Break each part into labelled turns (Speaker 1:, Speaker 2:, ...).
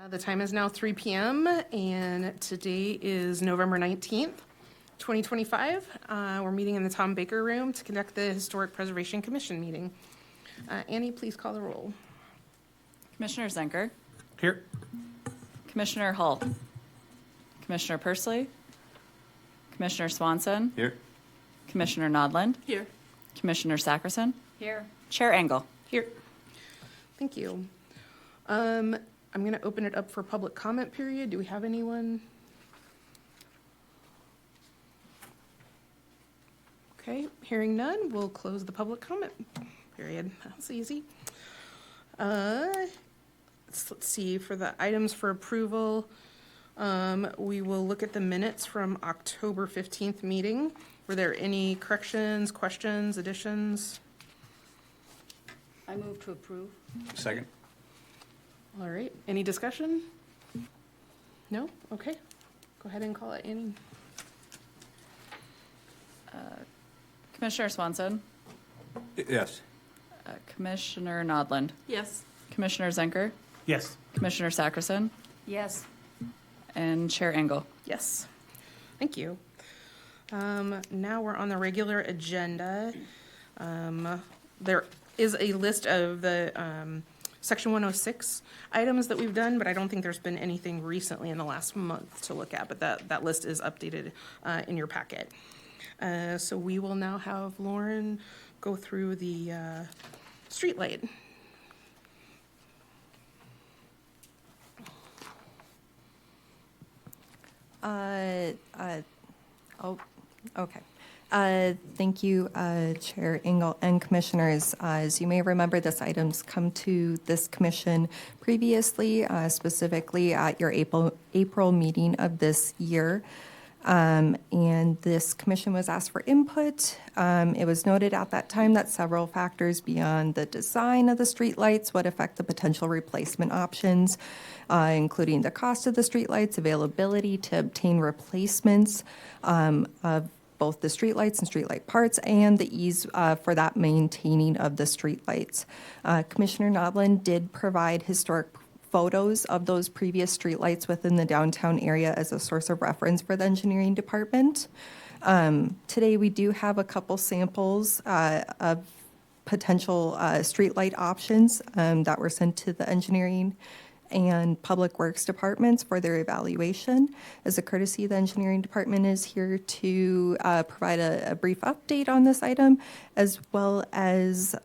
Speaker 1: The time is now 3 p.m. and today is November 19th, 2025. We're meeting in the Tom Baker Room to conduct the Historic Preservation Commission meeting. Annie, please call the roll.
Speaker 2: Commissioner Zenker,
Speaker 3: Here.
Speaker 2: Commissioner Hull, Commissioner Pursley, Commissioner Swanson,
Speaker 3: Here.
Speaker 2: Commissioner Nodland,
Speaker 1: Here.
Speaker 2: Commissioner Sackerson,
Speaker 4: Here.
Speaker 2: Chair Engel.
Speaker 1: Here. Thank you. I'm going to open it up for public comment period. Do we have anyone? Okay, hearing none, we'll close the public comment period. That's easy. Let's see, for the items for approval, we will look at the minutes from October 15th meeting. Were there any corrections, questions, additions?
Speaker 4: I move to approve.
Speaker 3: Second.
Speaker 1: All right, any discussion? No? Okay, go ahead and call it, Annie.
Speaker 2: Commissioner Swanson,
Speaker 3: Yes.
Speaker 2: Commissioner Nodland,
Speaker 4: Yes.
Speaker 2: Commissioner Zenker,
Speaker 3: Yes.
Speaker 2: Commissioner Sackerson,
Speaker 4: Yes.
Speaker 2: and Chair Engel.
Speaker 1: Yes, thank you. Now we're on the regular agenda. There is a list of the Section 106 items that we've done, but I don't think there's been anything recently in the last month to look at, but that list is updated in your packet. So we will now have Lauren go through the streetlight.
Speaker 5: Okay. Thank you, Chair Engel and Commissioners. As you may remember, this item's come to this commission previously, specifically at your April meeting of this year. And this commission was asked for input. It was noted at that time that several factors beyond the design of the streetlights would affect the potential replacement options, including the cost of the streetlights, availability to obtain replacements of both the streetlights and streetlight parts, and the ease for that maintaining of the streetlights. Commissioner Nodland did provide historic photos of those previous streetlights within the downtown area as a source of reference for the engineering department. Today, we do have a couple samples of potential streetlight options that were sent to the engineering and Public Works departments for their evaluation. As a courtesy, the engineering department is here to provide a brief update on this item, as well as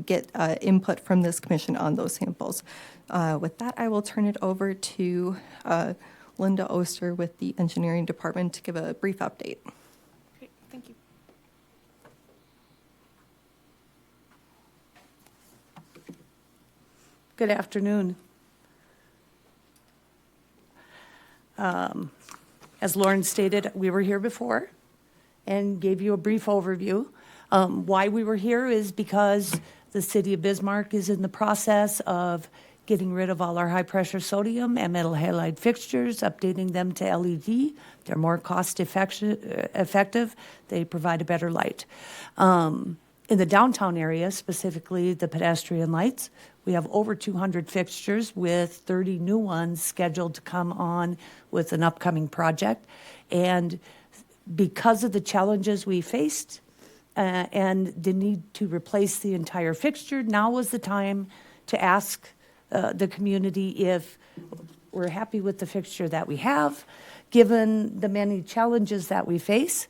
Speaker 5: get input from this commission on those samples. With that, I will turn it over to Linda Oster with the engineering department to give a brief update.
Speaker 1: Great, thank you.
Speaker 6: Good afternoon. As Lauren stated, we were here before and gave you a brief overview. Why we were here is because the city of Bismarck is in the process of getting rid of all our high-pressure sodium and metal halide fixtures, updating them to LED. They're more cost-effective. They provide a better light. In the downtown area, specifically the pedestrian lights, we have over 200 fixtures with 30 new ones scheduled to come on with an upcoming project. And because of the challenges we faced and the need to replace the entire fixture, now was the time to ask the community if we're happy with the fixture that we have, given the many challenges that we face.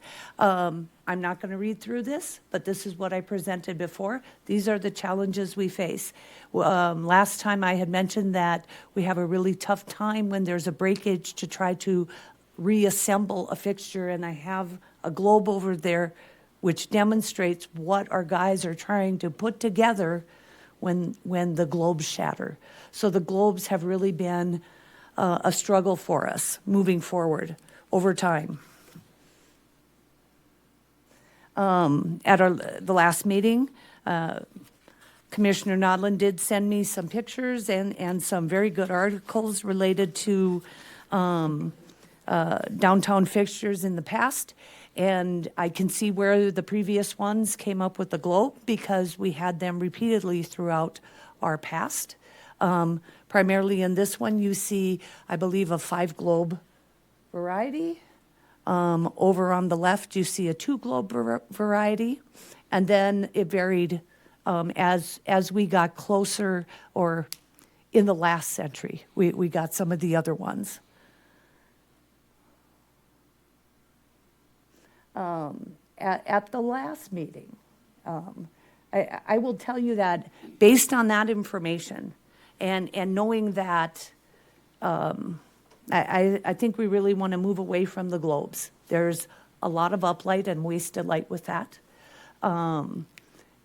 Speaker 6: I'm not going to read through this, but this is what I presented before. These are the challenges we face. Last time I had mentioned that we have a really tough time when there's a breakage to try to reassemble a fixture, and I have a globe over there which demonstrates what our guys are trying to put together when the globes shatter. So the globes have really been a struggle for us moving forward over time. At the last meeting, Commissioner Nodland did send me some pictures and some very good articles related to downtown fixtures in the past. And I can see where the previous ones came up with the globe because we had them repeatedly throughout our past. Primarily in this one, you see, I believe, a 5-globe variety. Over on the left, you see a 2-globe variety. And then it varied as we got closer, or in the last century, we got some of the other ones. At the last meeting, I will tell you that based on that information and knowing that I think we really want to move away from the globes. There's a lot of uplight and wasted light with that.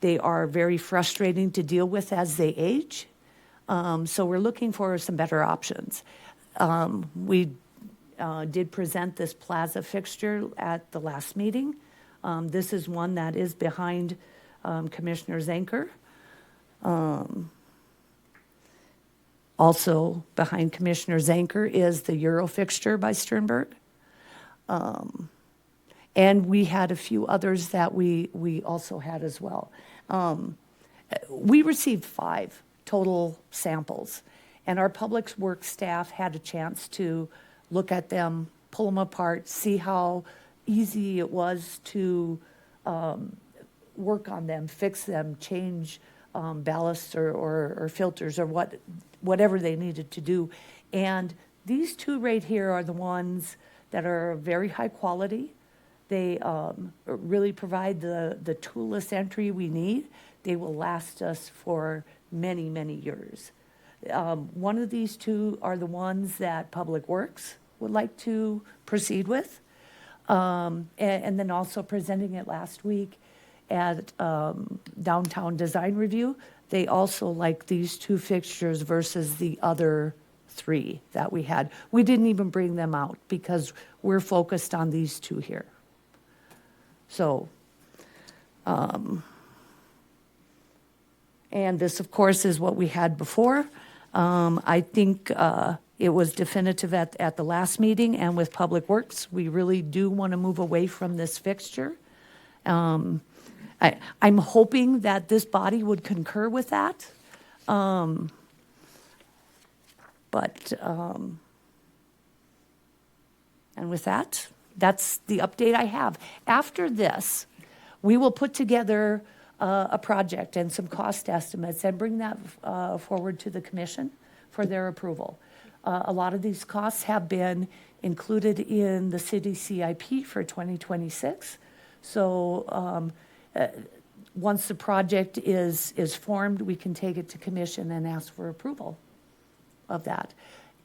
Speaker 6: They are very frustrating to deal with as they age. So we're looking for some better options. We did present this plaza fixture at the last meeting. This is one that is behind Commissioner Zanker. Also behind Commissioner Zanker is the Euro fixture by Sternberg. And we had a few others that we also had as well. We received 5 total samples, and our public works staff had a chance to look at them, pull them apart, see how easy it was to work on them, fix them, change ballasts or filters or whatever they needed to do. And these 2 right here are the ones that are very high quality. They really provide the toolless entry we need. They will last us for many, many years. One of these 2 are the ones that Public Works would like to proceed with. And then also presenting it last week at Downtown Design Review, they also like these 2 fixtures versus the other 3 that we had. We didn't even bring them out because we're focused on these 2 here. So, and this, of course, is what we had before. I think it was definitive at the last meeting, and with Public Works, we really do want to move away from this fixture. I'm hoping that this body would concur with that. And with that, that's the update I have. After this, we will put together a project and some cost estimates and bring that forward to the commission for their approval. A lot of these costs have been included in the city CIP for 2026. So once the project is formed, we can take it to commission and ask for approval of that.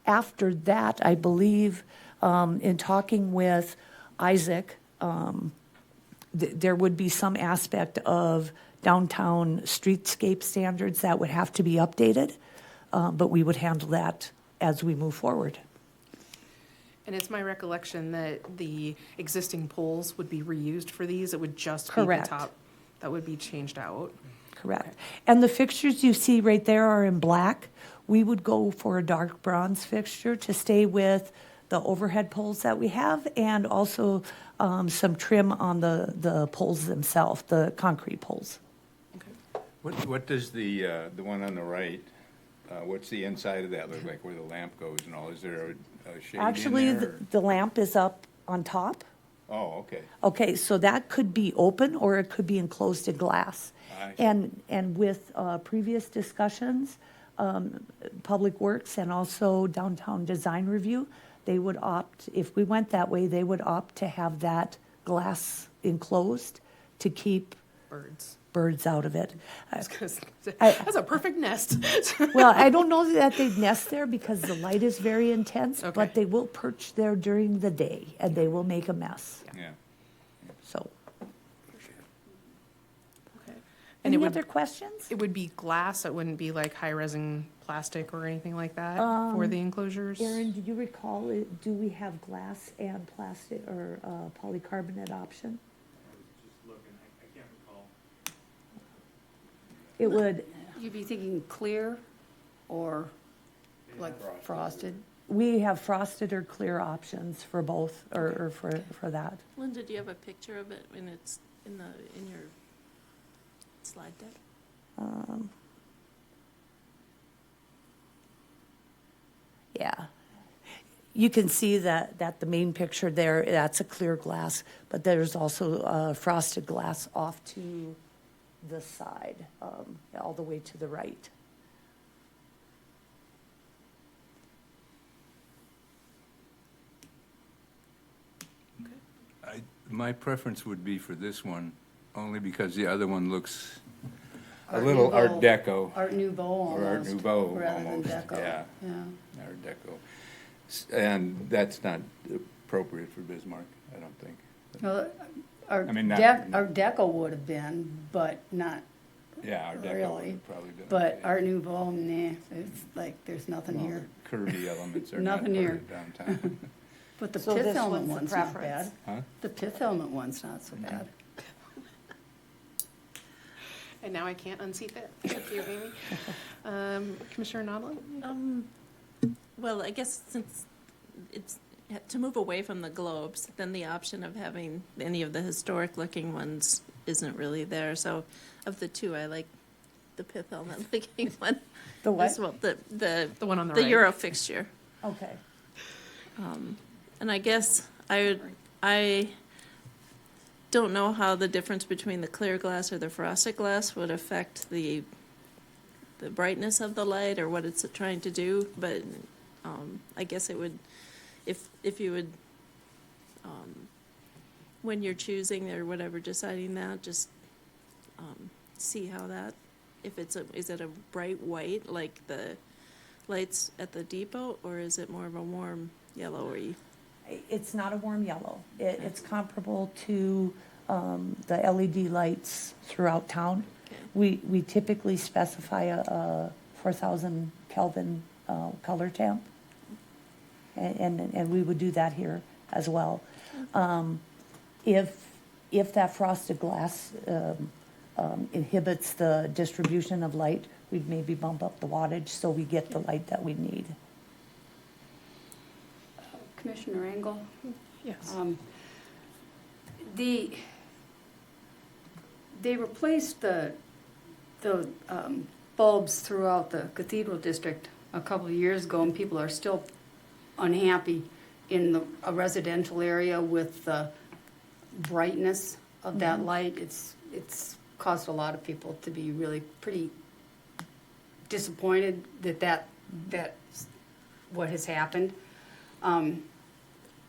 Speaker 6: After that, I believe in talking with Isaac, there would be some aspect of downtown streetscape standards that would have to be updated, but we would handle that as we move forward.
Speaker 1: And it's my recollection that the existing poles would be reused for these. It would just be the
Speaker 6: Correct.
Speaker 1: top that would be changed out.
Speaker 6: Correct. And the fixtures you see right there are in black. We would go for a dark bronze fixture to stay with the overhead poles that we have, and also some trim on the poles themselves, the concrete poles.
Speaker 3: What does the one on the right, what's the inside of that look like, where the lamp goes and all? Is there a shade
Speaker 6: Actually,
Speaker 3: in there?
Speaker 6: the lamp is up on top.
Speaker 3: Oh, okay.
Speaker 6: Okay, so that could be open or it could be enclosed in glass.
Speaker 3: I see.
Speaker 6: And with previous discussions, Public Works and also Downtown Design Review, they would opt, if we went that way, they would opt to have that glass enclosed to keep birds out of it.
Speaker 1: That's a perfect nest.
Speaker 6: Well, I don't know that they'd nest there because the light is very intense,
Speaker 1: Okay.
Speaker 6: but they will perch there during the day and they will make a mess.
Speaker 3: Yeah.
Speaker 6: So,
Speaker 1: Okay. And
Speaker 6: any
Speaker 1: it would,
Speaker 6: other questions?
Speaker 1: it would be glass. It wouldn't be like high resin plastic or anything like that for the enclosures.
Speaker 6: Erin, do you recall, do we have glass and plastic or polycarbonate option? It would,
Speaker 4: You'd be thinking clear or like frosted?
Speaker 6: we have frosted or clear options for both, or for that.
Speaker 7: Linda, do you have a picture of it when it's in your slide deck?
Speaker 6: Yeah. You can see that the main picture there, that's a clear glass, but there's also frosted glass off to the side, all the way to the right.
Speaker 3: My preference would be for this one, only because the other one looks a
Speaker 4: Art
Speaker 3: little Art
Speaker 4: Nouveau.
Speaker 3: Deco.
Speaker 4: Art Nouveau
Speaker 3: Or Art
Speaker 4: almost.
Speaker 3: Nouveau
Speaker 4: rather than
Speaker 3: almost,
Speaker 4: Deco.
Speaker 3: yeah.
Speaker 4: Yeah.
Speaker 3: Art Deco. And that's not appropriate for Bismarck, I don't think.
Speaker 4: Well, Art
Speaker 3: I mean, not-
Speaker 4: Art Deco would have been, but not
Speaker 3: Yeah, Art Deco would
Speaker 4: really.
Speaker 3: have probably been.
Speaker 4: But
Speaker 3: okay.
Speaker 4: Art Nouveau, nah, it's like, there's nothing
Speaker 3: Well,
Speaker 4: here.
Speaker 3: the curvy elements are not
Speaker 4: Nothing
Speaker 3: part
Speaker 4: here.
Speaker 3: of downtown.
Speaker 4: But the
Speaker 6: So
Speaker 4: pith
Speaker 6: this
Speaker 4: helmet
Speaker 6: one's the
Speaker 4: one's not
Speaker 6: preference.
Speaker 4: bad.
Speaker 3: Huh?
Speaker 4: The pith helmet one's not so bad.
Speaker 1: And now I can't unseat that. Thank you, Amy. Commissioner Nodland?
Speaker 7: Well, I guess since it's, to move away from the globes, then the option of having any of the historic-looking ones isn't really there. So of the two, I like the pith helmet-looking one.
Speaker 6: The what?
Speaker 7: As well, the
Speaker 1: The one on the
Speaker 7: the
Speaker 1: right.
Speaker 7: Euro fixture.
Speaker 6: Okay.
Speaker 7: And I guess I don't know how the difference between the clear glass or the frosted glass would affect the brightness of the light or what it's trying to do, but I guess it would, if you would, when you're choosing or whatever, deciding that, just see how that, if it's is it a bright white like the lights at the depot, or is it more of a warm yellowy?
Speaker 6: It's not a warm yellow. It's comparable to the LED lights throughout town.
Speaker 7: Okay.
Speaker 6: We typically specify a 4,000 Kelvin color temp, and we would do that here as well. If that frosted glass inhibits the distribution of light, we'd maybe bump up the wattage so we get the light that we need.
Speaker 4: Commissioner Engel?
Speaker 1: Yes.
Speaker 4: They replaced the bulbs throughout the cathedral district a couple of years ago, and people are still unhappy in a residential area with the brightness of that light. It's caused a lot of people to be really pretty disappointed that's what has happened.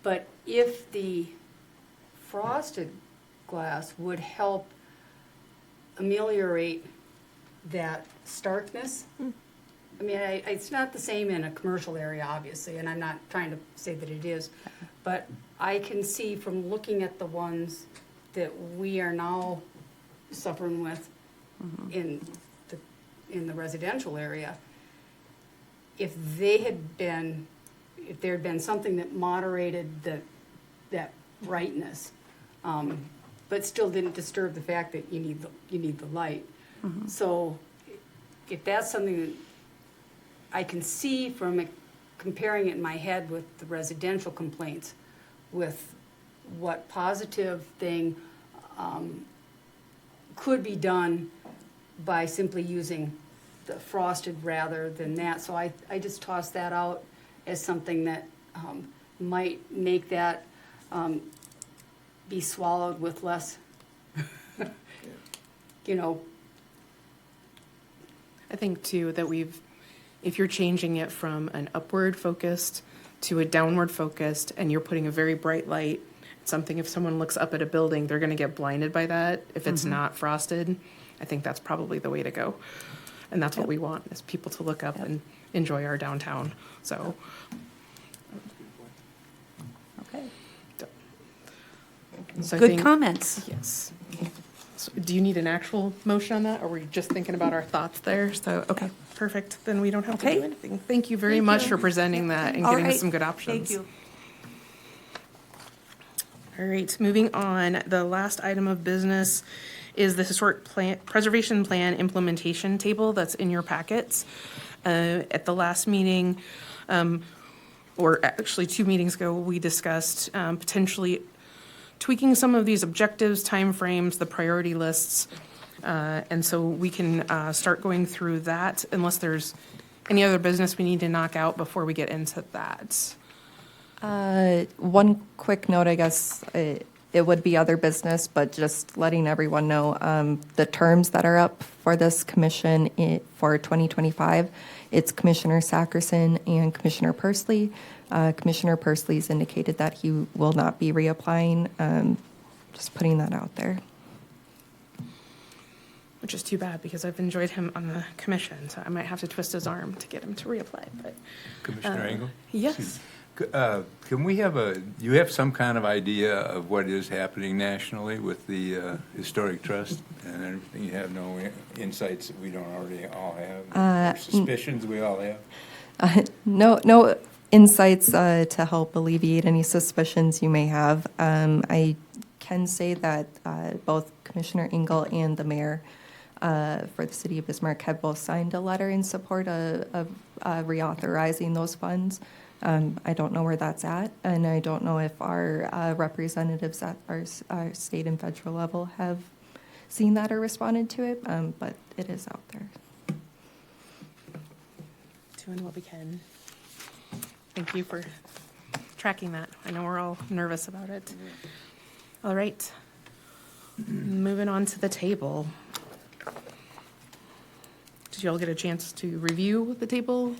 Speaker 4: But if the frosted glass would help ameliorate that starkness, I mean, it's not the same in a commercial area, obviously, and I'm not trying to say that it is, but I can see from looking at the ones that we are now suffering with in the residential area, if there had been something that moderated that brightness, but still didn't disturb the fact that you need the light. So if that's something that I can see from comparing it in my head with the residential complaints, with what positive thing could be done by simply using the frosted rather than that. So I just toss that out as something that might make that be swallowed with less,
Speaker 1: I think too that if you're changing it from an upward focused to a downward focused and you're putting a very bright light, something if someone looks up at a building, they're going to get blinded by that. If it's not frosted, I think that's probably the way to go. And that's what we want, is people to look up and enjoy our downtown. So,
Speaker 6: Okay.
Speaker 1: so I
Speaker 6: Good
Speaker 1: think-
Speaker 6: comments.
Speaker 1: Yes. So do you need an actual motion on that, or were you just thinking about our thoughts there? So, okay, perfect. Then we don't have to
Speaker 6: Okay.
Speaker 1: do anything. Thank you very much for presenting that and
Speaker 6: All
Speaker 1: getting us
Speaker 6: right.
Speaker 1: some good options.
Speaker 6: Thank you.
Speaker 1: All right, moving on. The last item of business is the historic preservation plan implementation table that's in your packets. At the last meeting, or actually 2 meetings ago, we discussed potentially tweaking some of these objectives, timeframes, the priority lists. And so we can start going through that unless there's Any other business we need to knock out before we get into that?
Speaker 5: One quick note, I guess, it would be other business, but just letting everyone know, the terms that are up for this commission for 2025, it's Commissioner Sackerson and Commissioner Pursley. Commissioner Pursley's indicated that he will not be reapplying. Just putting that out there.
Speaker 1: Which is too bad, because I've enjoyed him on the commission, so I might have to twist his arm to get him to reapply, but.
Speaker 3: Commissioner Engel?
Speaker 1: Yes.
Speaker 3: Can we have you have some kind of idea of what is happening nationally with the Historic Trust and everything? You have no insights that we don't already all have, or suspicions we all have?
Speaker 5: No insights to help alleviate any suspicions you may have. I can say that both Commissioner Engel and the mayor for the city of Bismarck have both signed a letter in support of reauthorizing those funds. I don't know where that's at, and I don't know if our representatives at our state and federal level have seen that or responded to it, but it is out there.
Speaker 1: Doing what we can. Thank you for tracking that. I know we're all nervous about it. All right. Moving on to the table. Did you all get a chance to review the table?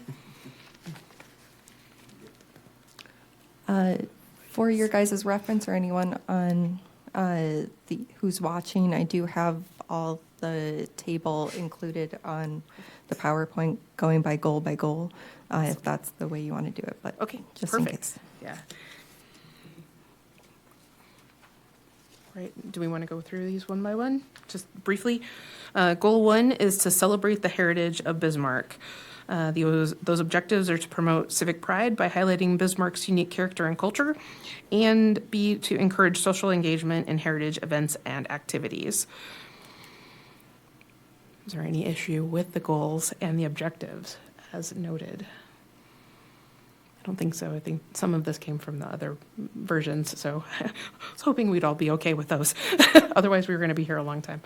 Speaker 5: For your guys' reference or anyone on who's watching, I do have all the table included on the PowerPoint going by goal, if that's the way you want to do it, but
Speaker 1: Okay,
Speaker 5: just in
Speaker 1: perfect.
Speaker 5: case.
Speaker 1: Yeah. Right, do we want to go through these one by one? Just briefly. Goal 1 is to celebrate the heritage of Bismarck. Those objectives are to promote civic pride by highlighting Bismarck's unique character and culture, and B, to encourage social engagement in heritage events and activities. Is there any issue with the goals and the objectives as noted? I don't think so. I think some of this came from the other versions, so I was hoping we'd all be okay with those. Otherwise, we were going to be here a long time.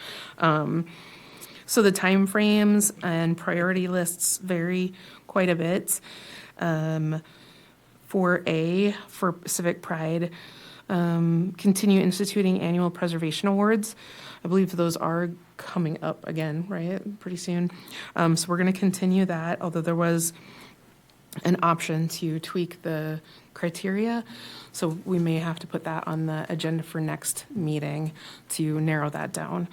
Speaker 1: So the timeframes and priority lists vary quite a bit. For A, for civic pride, continue instituting annual preservation awards. I believe those are coming up again, right, pretty soon. So we're going to continue that, although there was an option to tweak the criteria. So we may have to put that on the agenda for next meeting to narrow that down.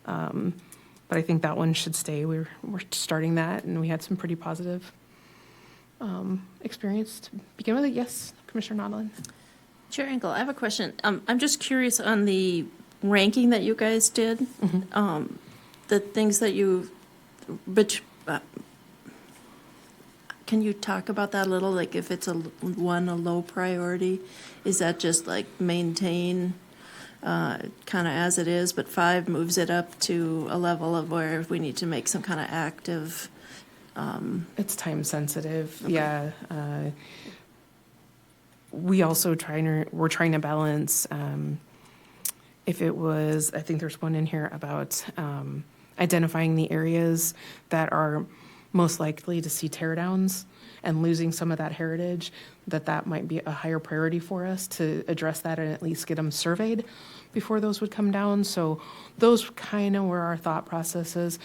Speaker 1: But I think that one should stay. We're starting that, and we had some pretty positive experience to begin with. Yes, Commissioner Nodlin.
Speaker 7: Chair Engel, I have a question. I'm just curious on the ranking that you guys did. The things that can you talk about that a little? Like if it's a low priority, is that just like maintain kind of as it is, but 5 moves it up to a level of where we need to make some kind of active.
Speaker 1: It's time sensitive.
Speaker 7: Okay.
Speaker 1: Yeah. We also we're trying to balance, if it was, I think there's one in here about identifying the areas that are most likely to see tear downs and losing some of that heritage, that might be a higher priority for us to address that and at least get them surveyed before those would come down. So those kind of were our thought processes,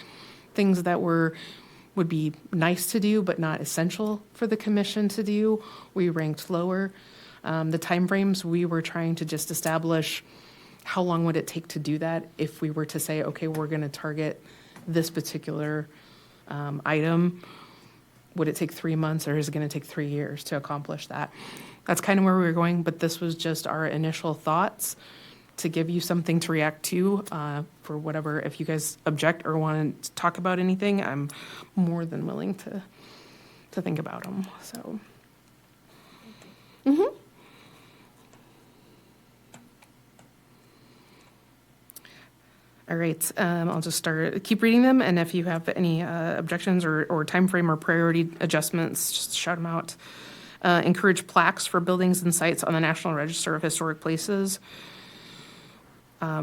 Speaker 1: things that would be nice to do but not essential for the commission to do. We ranked lower. The timeframes, we were trying to just establish how long would it take to do that if we were to say, okay, we're going to target this particular item. Would it take 3 months, or is it going to take 3 years to accomplish that? That's kind of where we were going, but this was just our initial thoughts to give you something to react to for whatever. If you guys object or want to talk about anything, I'm more than willing to think about them. So. All right, I'll just keep reading them, and if you have any objections or time frame or priority adjustments, just shout them out. Encourage plaques for buildings and sites on the National Register of Historic Places.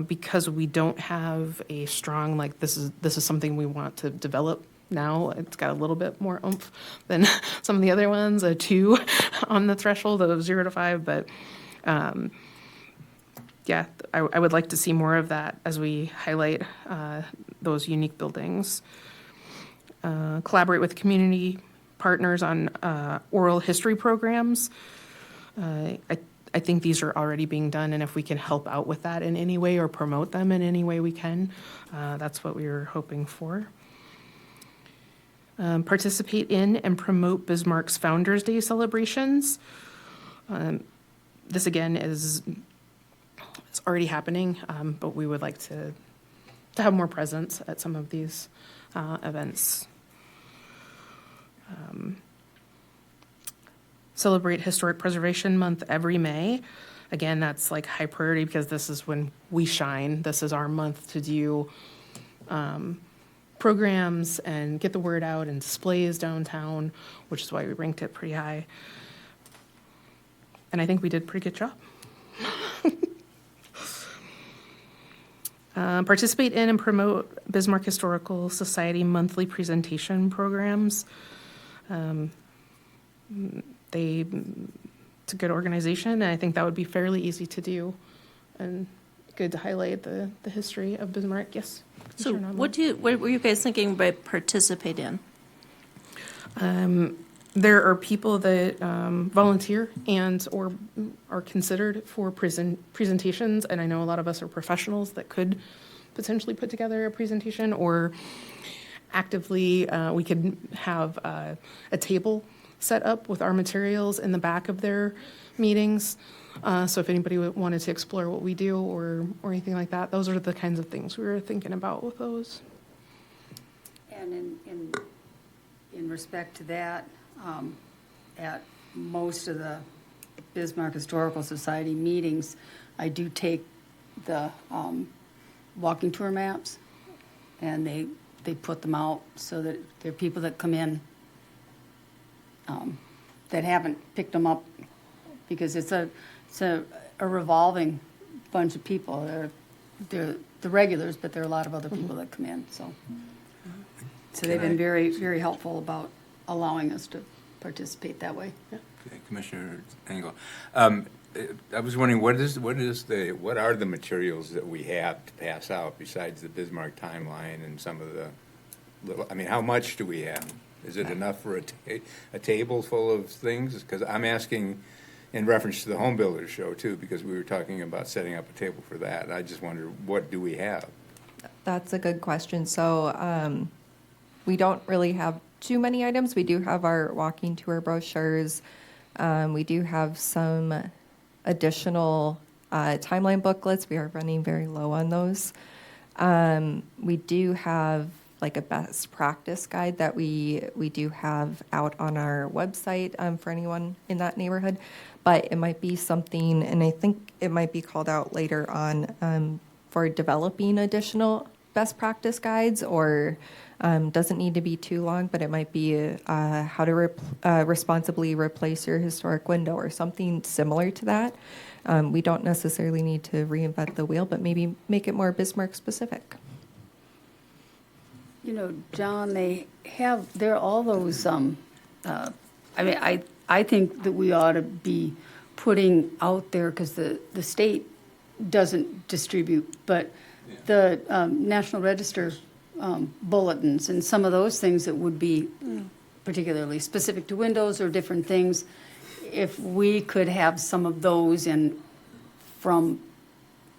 Speaker 1: Because we don't have a strong, this is something we want to develop now. It's got a little bit more oomph than some of the other ones, a 2 on the threshold of 0 to 5, but yeah, I would like to see more of that as we highlight those unique buildings. Collaborate with community partners on oral history programs. I think these are already being done, and if we can help out with that in any way or promote them in any way we can, that's what we were hoping for. Participate in and promote Bismarck's Founders Day celebrations. This again is it's already happening, but we would like to have more presence at some of these events. Celebrate Historic Preservation Month every May. Again, that's like high priority because this is when we shine. This is our month to do programs and get the word out and displays downtown, which is why we ranked it pretty high. And I think we did a pretty good job. Participate in and promote Bismarck Historical Society monthly presentation programs. It's a good organization, and I think that would be fairly easy to do and good to highlight the history of Bismarck. Yes.
Speaker 7: So
Speaker 1: Commissioner Nodland.
Speaker 7: what were you guys thinking by participate in?
Speaker 1: There are people that volunteer and or are considered for presentations, and I know a lot of us are professionals that could potentially put together a presentation, or actively we could have a table set up with our materials in the back of their meetings. So if anybody wanted to explore what we do or anything like that, those are the kinds of things we were thinking about with those.
Speaker 4: And in respect to that, at most of the Bismarck Historical Society meetings, I do take the walking tour maps, and they put them out so that there are people that come in that haven't picked them up, because it's a revolving bunch of people. They're the regulars, but there are a lot of other people that come in. So they've been very, very helpful about allowing us to participate that way.
Speaker 3: Okay, Commissioner Engel. I was wondering, what are the materials that we have to pass out besides the Bismarck timeline and some of the little, I mean, how much do we have? Is it enough for a table full of things? Because I'm asking in reference to the Home Builders Show too, because we were talking about setting up a table for that. I just wonder, what do we have?
Speaker 5: That's a good question. So we don't really have too many items. We do have our walking tour brochures. We do have some additional timeline booklets. We are running very low on those. We do have like a best practice guide that we do have out on our website for anyone in that neighborhood. But it might be something, and I think it might be called out later on for developing additional best practice guides, or doesn't need to be too long, but it might be how to responsibly replace your historic window or something similar to that. We don't necessarily need to reinvent the wheel, but maybe make it more Bismarck specific.
Speaker 4: You know, John, there are all those, I mean, I think that we ought to be putting out there, because the state doesn't distribute, but the National Register bulletins and some of those things that would be particularly specific to windows or different things, if we could have some of those from.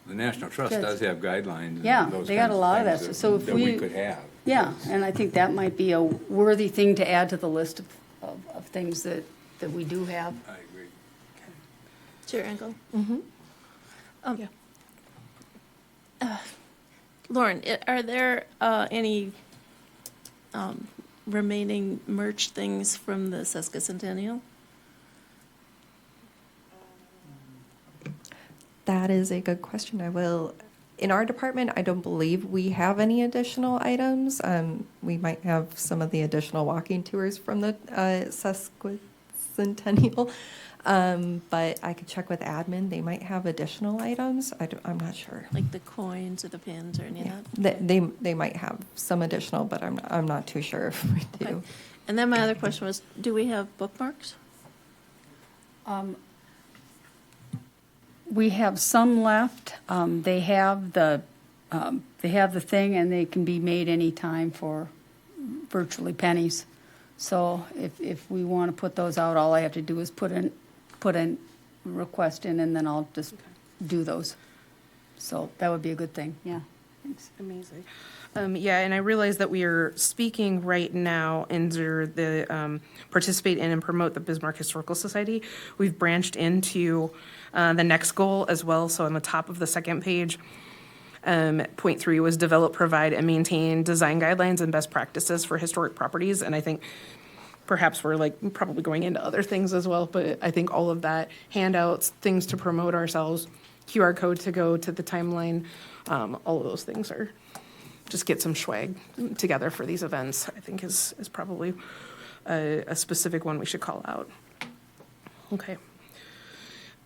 Speaker 3: The National Trust does have guidelines.
Speaker 4: Yeah,
Speaker 3: and those
Speaker 4: they got
Speaker 3: kinds
Speaker 4: a
Speaker 3: of
Speaker 4: lot of
Speaker 3: things
Speaker 4: that. So if
Speaker 3: that we could have.
Speaker 4: Yeah, and I think that might be a worthy thing to add to the list of things that we do have.
Speaker 3: I agree.
Speaker 7: Chair Engel?
Speaker 1: Yeah.
Speaker 7: Lauren, are there any remaining merch things from the sesquicentennial?
Speaker 5: That is a good question. In our department, I don't believe we have any additional items. We might have some of the additional walking tours from the sesquicentennial. But I could check with admin. They might have additional items. I'm not sure.
Speaker 7: Like the coins or the pins or any of
Speaker 5: Yeah.
Speaker 7: that?
Speaker 5: They might have some additional, but I'm not too sure if we do.
Speaker 7: Okay. And then my other question was, do we have bookmarks?
Speaker 8: We have some left. They have the thing, and they can be made anytime for virtually pennies. So if we want to put those out, all I have to do is put in request in, and then I'll just do those. So that would be a good thing, yeah. Thanks.
Speaker 1: Amazing. Yeah, and I realize that we are speaking right now under the participate in and promote the Bismarck Historical Society. We've branched into the next goal as well. So on the top of the second page, point 3 was develop, provide, and maintain design guidelines and best practices for historic properties. And I think perhaps we're like probably going into other things as well, but I think all of that, handouts, things to promote ourselves, QR code to go to the timeline, all of those things are just get some swag together for these events, I think is probably a specific one we should call out. Okay.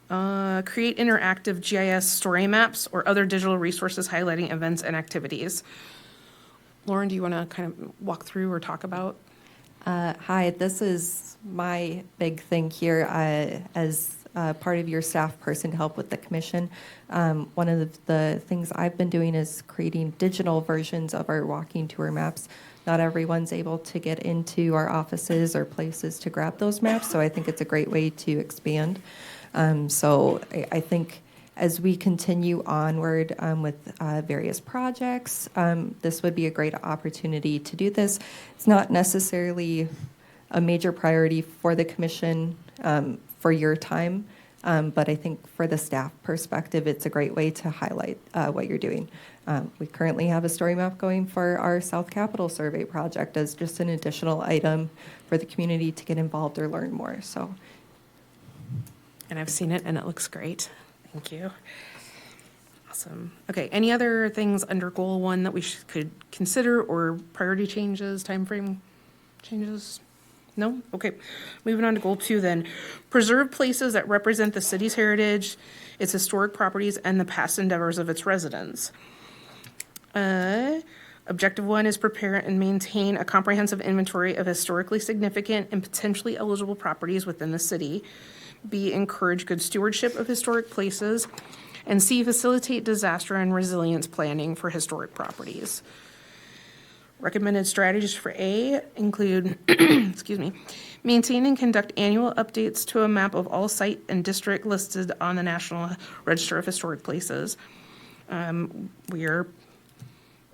Speaker 1: Create interactive GIS story maps or other digital resources highlighting events and activities. Lauren, do you want to kind of walk through or talk about?
Speaker 5: Hi, this is my big thing here as part of your staff person to help with the commission. One of the things I've been doing is creating digital versions of our walking tour maps. Not everyone's able to get into our offices or places to grab those maps, so I think it's a great way to expand. So I think as we continue onward with various projects, this would be a great opportunity to do this. It's not necessarily a major priority for the commission for your time, but I think for the staff perspective, it's a great way to highlight what you're doing. We currently have a story map going for our South Capitol Survey project as just an additional item for the community to get involved or learn more. So.
Speaker 1: And I've seen it and it looks great. Thank you. Awesome. Okay, any other things under goal 1 that we could consider or priority changes, timeframe changes? No? Okay. Moving on to goal 2 then. Preserve places that represent the city's heritage, its historic properties, and the past endeavors of its residents. Objective 1 is prepare and maintain a comprehensive inventory of historically significant and potentially eligible properties within the city. B, encourage good stewardship of historic places. And C, facilitate disaster and resilience planning for historic properties. Recommended strategies for A include, excuse me, maintain and conduct annual updates to a map of all site and district listed on the National Register of Historic Places. We are,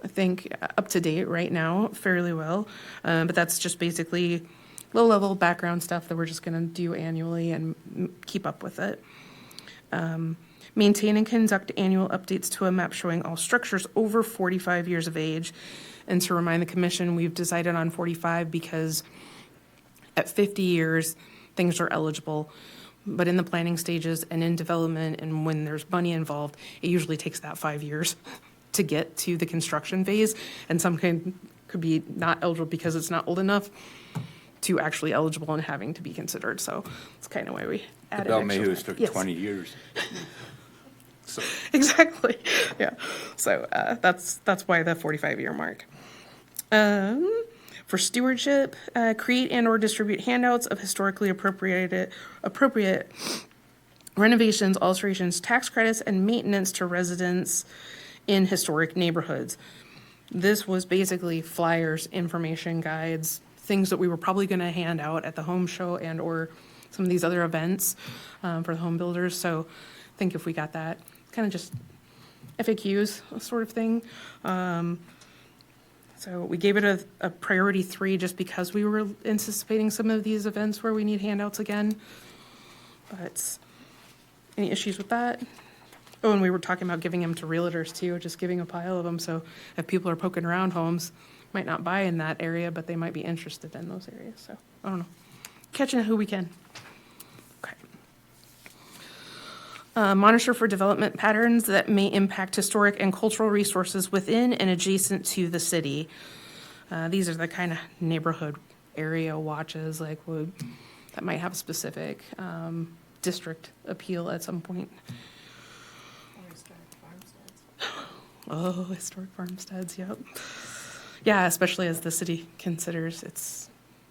Speaker 1: I think, up to date right now fairly well, but that's just basically low-level background stuff that we're just going to do annually and keep up with it. Maintain and conduct annual updates to a map showing all structures over 45 years of age. And to remind the commission, we've decided on 45 because at 50 years, things are eligible. But in the planning stages and in development and when there's money involved, it usually takes that 5 years to get to the construction phase. And some could be not eligible because it's not old enough to actually eligible and having to be considered. So it's kind of why we added
Speaker 3: The
Speaker 1: extra
Speaker 3: Belmayhews
Speaker 1: time.
Speaker 3: took
Speaker 1: Yes.
Speaker 3: 20 years. So,
Speaker 1: Exactly. Yeah. So that's why the 45-year mark. For stewardship, create and or distribute handouts of historically appropriate renovations, alterations, tax credits, and maintenance to residents in historic neighborhoods. This was basically flyers, information guides, things that we were probably going to hand out at the home show and or some of these other events for the home builders. So I think if we got that, kind of just FAQs sort of thing. So we gave it a priority 3 just because we were anticipating some of these events where we need handouts again. But any issues with that? Oh, and we were talking about giving them to realtors too, just giving a pile of them. So if people are poking around homes, might not buy in that area, but they might be interested in those areas. So I don't know. Catching who we can. Okay. Monitor for development patterns that may impact historic and cultural resources within and adjacent to the city. These are the kind of neighborhood area watches that might have specific district appeal at some point. Oh, historic farmsteads, yep. Yeah, especially as the city considers its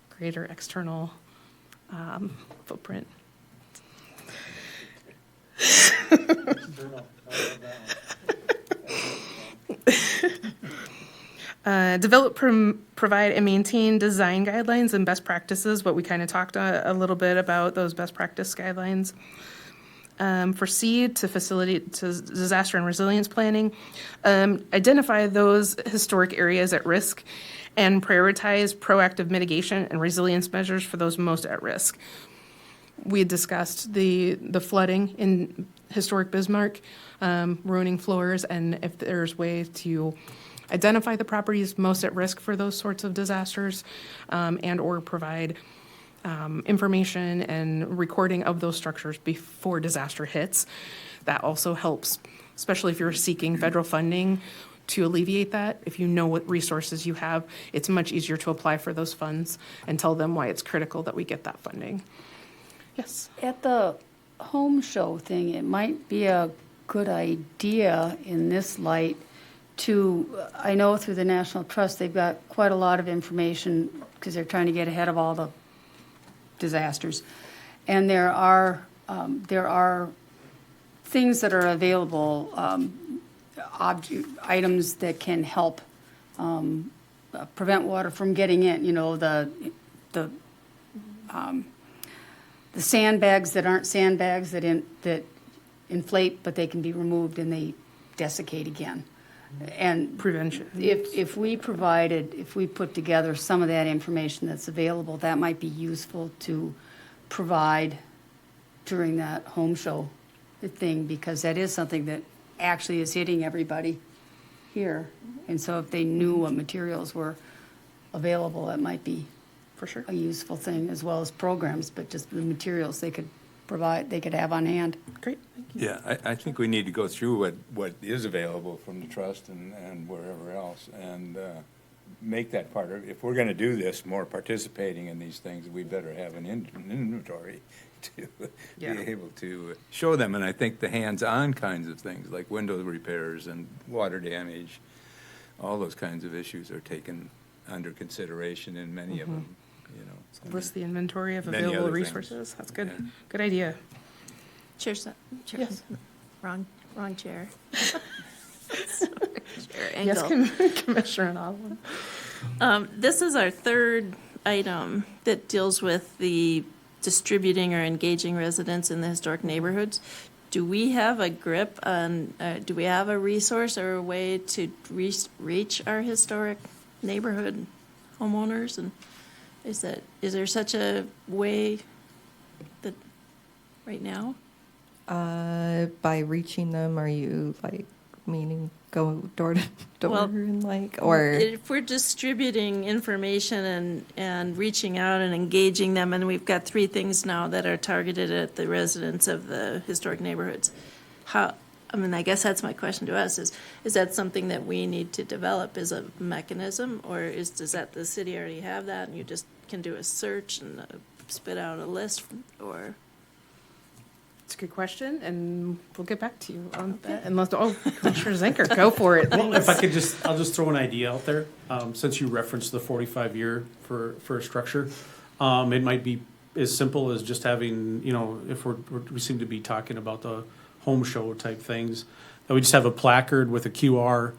Speaker 1: greater external footprint. Develop, provide, and maintain design guidelines and best practices, what we kind of talked a little bit about, those best practice guidelines. For C, to facilitate to disaster and resilience planning, identify those historic areas at risk and prioritize proactive mitigation and resilience measures for those most at risk. We had discussed the flooding in historic Bismarck, ruining floors, and if there's ways to identify the properties most at risk for those sorts of disasters, and or provide information and recording of those structures before disaster hits. That also helps, especially if you're seeking federal funding to alleviate that. If you know what resources you have, it's much easier to apply for those funds and tell them why it's critical that we get that funding. Yes.
Speaker 8: At the home show thing, it might be a good idea in this light to, I know through the National Trust, they've got quite a lot of information because they're trying to get ahead of all the disasters. And there are things that are available, items that can help prevent water from getting in. You know, the sandbags that aren't sandbags that inflate, but they can be removed and they desiccate again. And
Speaker 1: Prevention.
Speaker 8: if we put together some of that information that's available, that might be useful to provide during that home show thing, because that is something that actually is hitting everybody here. And so if they knew what materials were available, that might be
Speaker 1: For sure.
Speaker 8: a useful thing, as well as programs, but just the materials they could provide, they could have on hand.
Speaker 1: Great. Thank you.
Speaker 3: Yeah, I think we need to go through what is available from the trust and wherever else, and make that part of, if we're gonna do this, more participating in these things, we better have an inventory to
Speaker 1: Yeah.
Speaker 3: be able to show them. And I think the hands-on kinds of things, like window repairs and water damage, all those kinds of issues are taken under consideration in many of them, you know.
Speaker 1: List the inventory of
Speaker 3: Many
Speaker 1: available
Speaker 3: other things.
Speaker 1: resources. That's good.
Speaker 3: Yeah.
Speaker 1: Good idea.
Speaker 7: Chair,
Speaker 1: Yes.
Speaker 7: wrong chair. Chair
Speaker 1: Yes,
Speaker 7: Engel.
Speaker 1: Commissioner Nolan.
Speaker 7: This is our third item that deals with the distributing or engaging residents in the historic neighborhoods. Do we have a grip on, do we have a resource or a way to reach our historic neighborhood homeowners? And is there such a way that, right now?
Speaker 5: By reaching them, are you like meaning go door to door
Speaker 7: Well,
Speaker 5: and like, or?
Speaker 7: If we're distributing information and reaching out and engaging them, and we've got 3 things now that are targeted at the residents of the historic neighborhoods, I guess that's my question to us, is that something that we need to develop as a mechanism, or does that the city already have that and you just can do a search and spit out a list, or?
Speaker 1: It's a good question, and we'll get back to you on that. Unless, Commissioner Zenker, go for it.
Speaker 9: Well, if I could I'll just throw an idea out there. Since you referenced the 45-year for a structure, it might be as simple as just having, you know, if we seem to be talking about the home show type things, that we just have a placard with a QR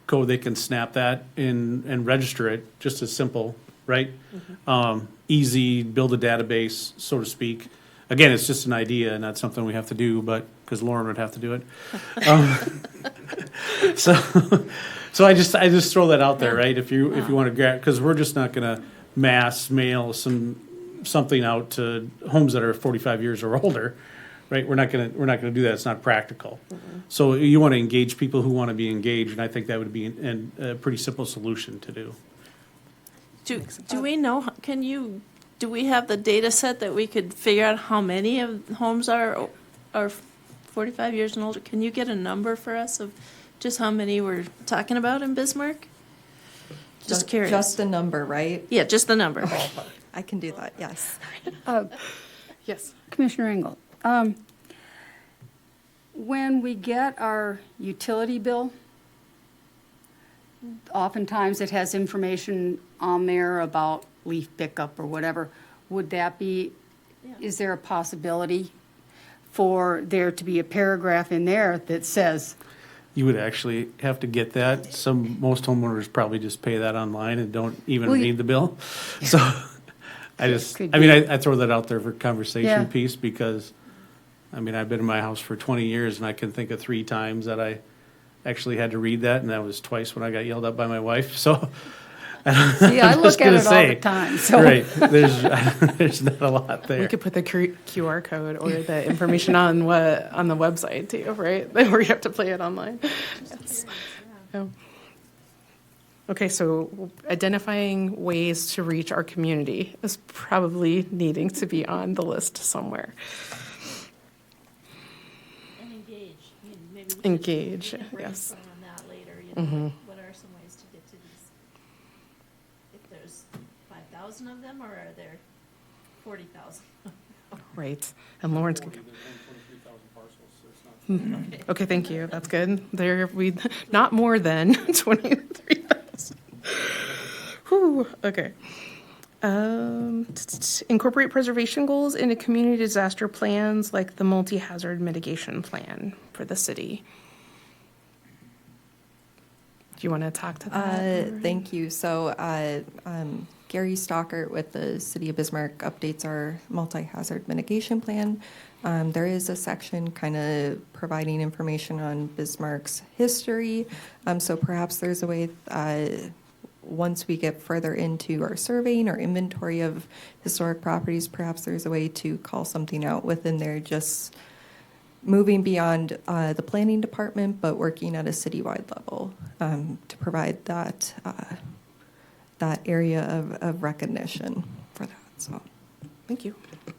Speaker 9: code. They can snap that in and register it, just as simple, right? Easy, build a database, so to speak. Again, it's just an idea, and not something we have to do, but because Lauren would have to do it. So I just throw that out there, right? If you want to grab, because we're just not going to mass mail something out to homes that are 45 years or older, right? We're not going to do that. It's not practical. So you want to engage people who want to be engaged, and I think that would be a pretty simple solution to do.
Speaker 7: Do we know, do we have the data set that we could figure out how many of the homes are 45 years and older? Can you get a number for us of just how many we're talking about in Bismarck? Just curious.
Speaker 5: Just a number, right?
Speaker 7: Yeah, just the number.
Speaker 5: I can do that, yes.
Speaker 1: Yes.
Speaker 8: Commissioner Engel,
Speaker 4: When we get our utility bill, oftentimes it has information on there about leaf pickup or whatever. Would that be, is there a possibility for there to be a paragraph in there that says,
Speaker 9: You would actually have to get that. Most homeowners probably just pay that online and don't even
Speaker 4: Well,
Speaker 9: read the bill. So I
Speaker 4: Could
Speaker 9: mean,
Speaker 4: be.
Speaker 9: I throw that out there for
Speaker 4: Yeah.
Speaker 9: conversation piece because, I mean, I've been in my house for 20 years and I can think of 3 times that I actually had to read that, and that was twice when I got yelled at by my wife, so.
Speaker 4: see, I look at it all the time, so.
Speaker 9: Right, there's not a lot
Speaker 1: We
Speaker 9: there.
Speaker 1: could put the QR code or the information on the website too, right? Where you have to play it online. Yes. Oh. Okay, so identifying ways to reach our community is probably needing to be on the list somewhere.
Speaker 7: And engage. I mean, maybe we could-
Speaker 1: Engage,
Speaker 7: we could
Speaker 1: yes.
Speaker 7: brainstorm on that later, you know, what are some ways to get to these? If there's 5,000 of them, or are there 40,000?
Speaker 1: Right, and Lauren's gonna. Okay, thank you, that's good. Not more than 23,000. Whew, okay. Incorporate preservation goals into community disaster plans like the multi-hazard mitigation plan for the city. Do you want to talk to that?
Speaker 5: Thank you. So Gary Stockert with the City of Bismarck updates our multi-hazard mitigation plan. There is a section kind of providing information on Bismarck's history. So perhaps there's a way, once we get further into our surveying or inventory of historic properties, perhaps there's a way to call something out within there, just moving beyond the planning department, but working at a citywide level to provide that that area of recognition for that. So,
Speaker 1: Thank you. I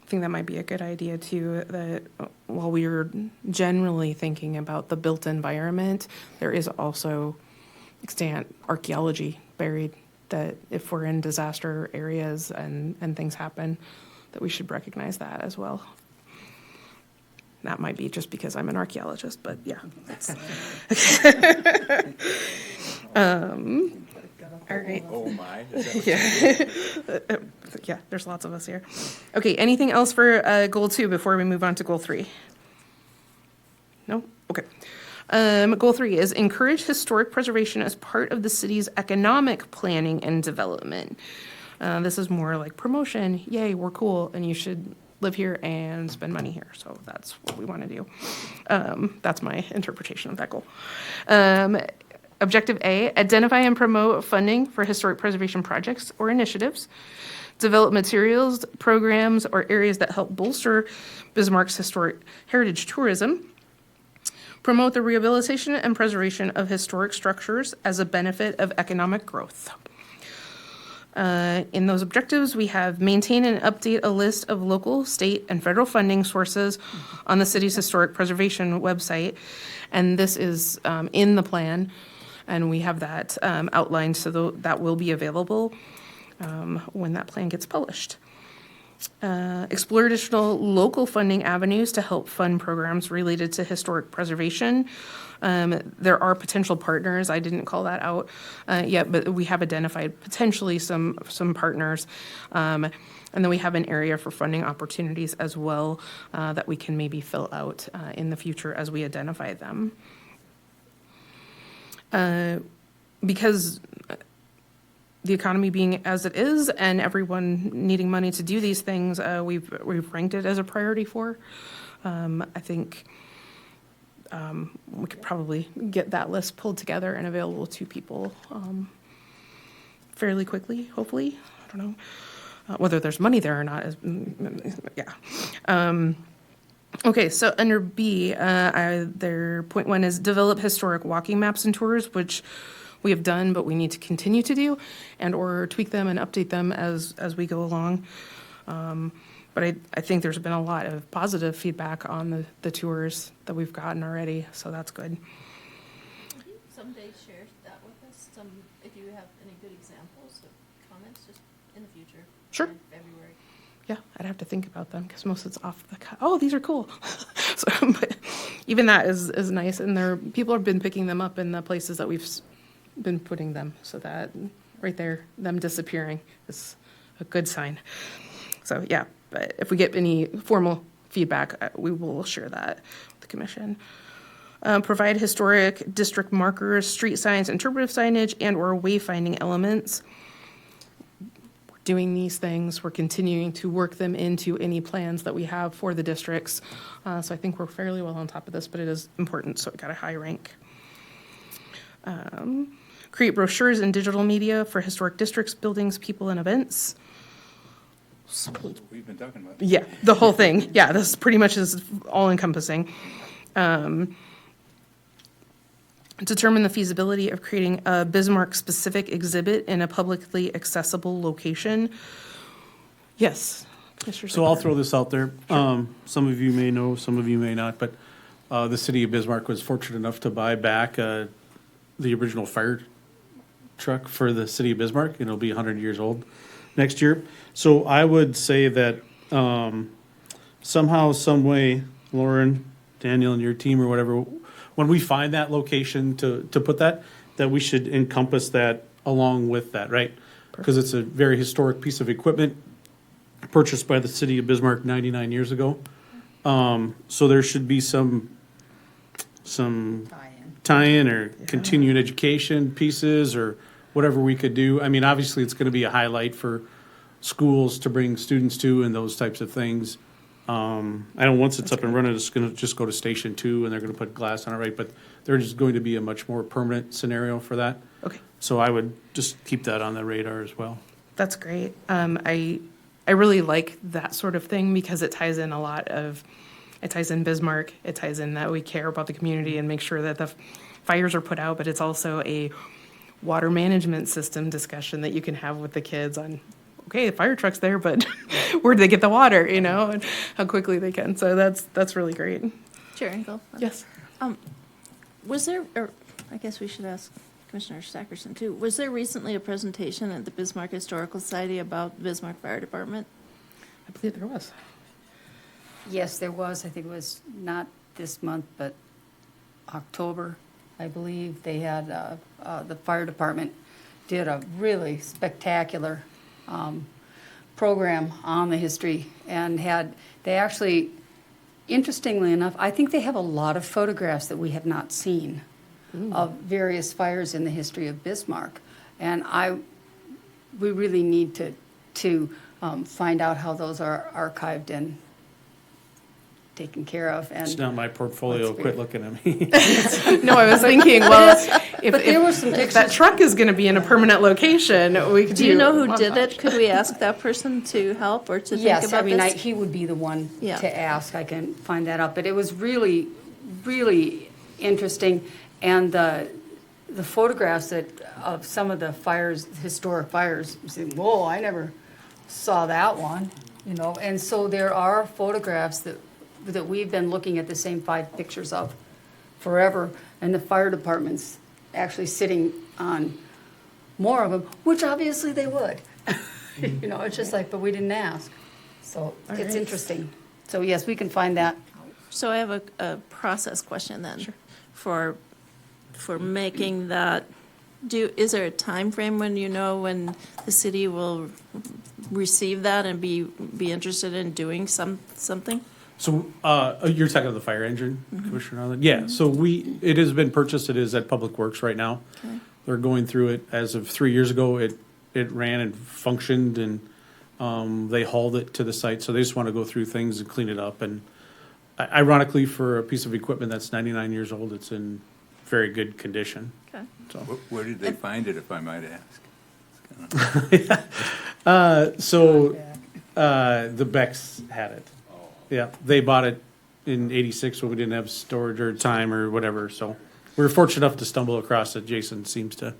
Speaker 1: think that might be a good idea too, that while we are generally thinking about the built environment, there is also extant archaeology buried, that if we're in disaster areas and things happen, that we should recognize that as well. That might be just because I'm an archaeologist, but yeah. All right.
Speaker 3: Oh, my. Is that what
Speaker 1: Yeah. Yeah, there's lots of us here. Okay, anything else for goal 2 before we move on to goal 3? No? Okay. Goal 3 is encourage historic preservation as part of the city's economic planning and development. This is more like promotion. Yay, we're cool, and you should live here and spend money here. So that's what we want to do. That's my interpretation of that goal. Objective A, identify and promote funding for historic preservation projects or initiatives. Develop materials, programs, or areas that help bolster Bismarck's historic heritage tourism. Promote the rehabilitation and preservation of historic structures as a benefit of economic growth. In those objectives, we have maintain and update a list of local, state, and federal funding sources on the city's historic preservation website. And this is in the plan, and we have that outlined, so that will be available when that plan gets published. Explore additional local funding avenues to help fund programs related to historic preservation. There are potential partners. I didn't call that out yet, but we have identified potentially some partners. And then we have an area for funding opportunities as well that we can maybe fill out in the future as we identify them. Because the economy being as it is and everyone needing money to do these things, we've ranked it as a priority 4. I think we could probably get that list pulled together and available to people fairly quickly, hopefully. I don't know whether there's money there or not. Yeah. Okay, so under B, their point 1 is develop historic walking maps and tours, which we have done, but we need to continue to do, and or tweak them and update them as we go along. But I think there's been a lot of positive feedback on the tours that we've gotten already, so that's good.
Speaker 7: Would you someday share that with us? If you have any good examples of comments, just in the future.
Speaker 1: Sure.
Speaker 7: In February.
Speaker 1: Yeah, I'd have to think about them because most of it's off the cut. Oh, these are cool. So, but even that is nice, and people have been picking them up in the places that we've been putting them. So that right there, them disappearing is a good sign. So yeah, but if we get any formal feedback, we will share that with the commission. Provide historic district markers, street signs, interpretive signage, and/or wayfinding elements. Doing these things, we're continuing to work them into any plans that we have for the districts. So I think we're fairly well on top of this, but it is important, so it got a high rank. Create brochures and digital media for historic districts, buildings, people, and events.
Speaker 3: We've been talking about.
Speaker 1: Yeah, the whole thing. Yeah, this pretty much is all encompassing. Determine the feasibility of creating a Bismarck-specific exhibit in a publicly accessible location. Yes. Commissioner
Speaker 9: So I'll
Speaker 1: Zucker.
Speaker 9: throw this out there. Some of you may know, some of you may not, but the city of Bismarck was fortunate enough to buy back the original fire truck for the city of Bismarck, and it'll be 100 years old next year. So I would say that somehow, some way, Lauren, Daniel, and your team or whatever, when we find that location to put that we should encompass that along with that, right? Because it's a very historic piece of equipment purchased by the city of Bismarck 99 years ago. So there should be some tie-in or continued education pieces or whatever we could do. I mean, obviously, it's gonna be a highlight for schools to bring students to and those types of things. I know once it's up and running, it's gonna just go to Station 2 and they're gonna put glass on it, right? But there's going to be a much more permanent scenario for that.
Speaker 1: Okay,
Speaker 9: So I would just keep that on the radar as well.
Speaker 1: that's great. I really like that sort of thing because it ties in it ties in Bismarck, it ties in that we care about the community and make sure that the fires are put out, but it's also a water management system discussion that you can have with the kids on, okay, the fire truck's there, but where do they get the water, and how quickly they can. So that's really great.
Speaker 7: Chair Engel?
Speaker 1: Yes.
Speaker 7: Was there, or I guess we should ask Commissioner Sackerson too, was there recently a presentation at the Bismarck Historical Society about Bismarck Fire Department?
Speaker 1: I believe there was.
Speaker 8: Yes, there was. I think it was not this month, but October, I believe. They had, the fire department did a really spectacular program on the history and they actually, interestingly enough, I think they have a lot of photographs that we have not seen of various fires in the history of Bismarck. And we really need to find out how those are archived and taken care of. And
Speaker 9: It's not my portfolio,
Speaker 8: Let's
Speaker 9: quit
Speaker 8: be-
Speaker 9: looking at me.
Speaker 1: No, I was thinking, well, if
Speaker 8: there were some
Speaker 1: if that
Speaker 8: pictures.
Speaker 1: truck is going to be in a permanent location, we could
Speaker 7: Do you know who
Speaker 1: one
Speaker 7: did
Speaker 1: montage.
Speaker 7: it? Could we ask that person to help or to think
Speaker 8: Yes, I
Speaker 7: about
Speaker 8: mean,
Speaker 7: this?
Speaker 8: he would be the one
Speaker 7: Yeah.
Speaker 8: to ask. I can find that out. But it was really, really interesting. And the photographs of some of the fires, historic fires, you say, whoa, I never saw that one, And so there are photographs that we've been looking at the same 5 pictures of forever. And the fire department's actually sitting on more of them, which obviously they would. It's just like, but we didn't ask. So it's
Speaker 1: right.
Speaker 8: interesting. So yes, we can find that.
Speaker 7: So I have a process question then. For making that, is there a time frame when when the city will receive that and be interested in doing something?
Speaker 9: So, you're talking about the fire engine, Commissioner Arlen? Yeah, so it has been purchased, it is at Public Works right now.
Speaker 7: Okay.
Speaker 9: They're going through it, as of 3 years ago, it ran and functioned, and they hauled it to the site, so they just want to go through things and clean it up, and ironically, for a piece of equipment that's 99 years old, it's in very good condition,
Speaker 7: Okay.
Speaker 9: so.
Speaker 3: Where did they find it, if I might ask?
Speaker 9: The Becks had it. Yeah, they bought it in '86 when we didn't have storage or time or whatever, so we were fortunate enough to stumble across it. Jason seems to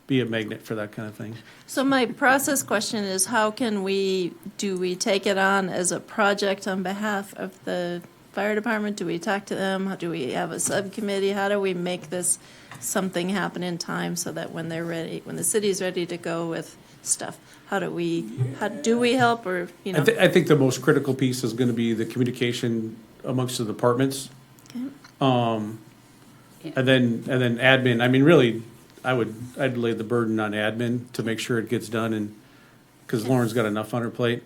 Speaker 9: be a magnet for that kind of thing.
Speaker 7: So my process question is, do we take it on as a project on behalf of the fire department? Do we talk to them? Do we have a subcommittee? How do we make this something happen in time so that when they're ready, when the city's ready to go with stuff. How do we help, or, you know?
Speaker 9: I think the most critical piece is gonna be the communication amongst the departments. And then admin, I mean, really, I'd lay the burden on admin to make sure it gets done, and, cause Lauren's got enough on her plate.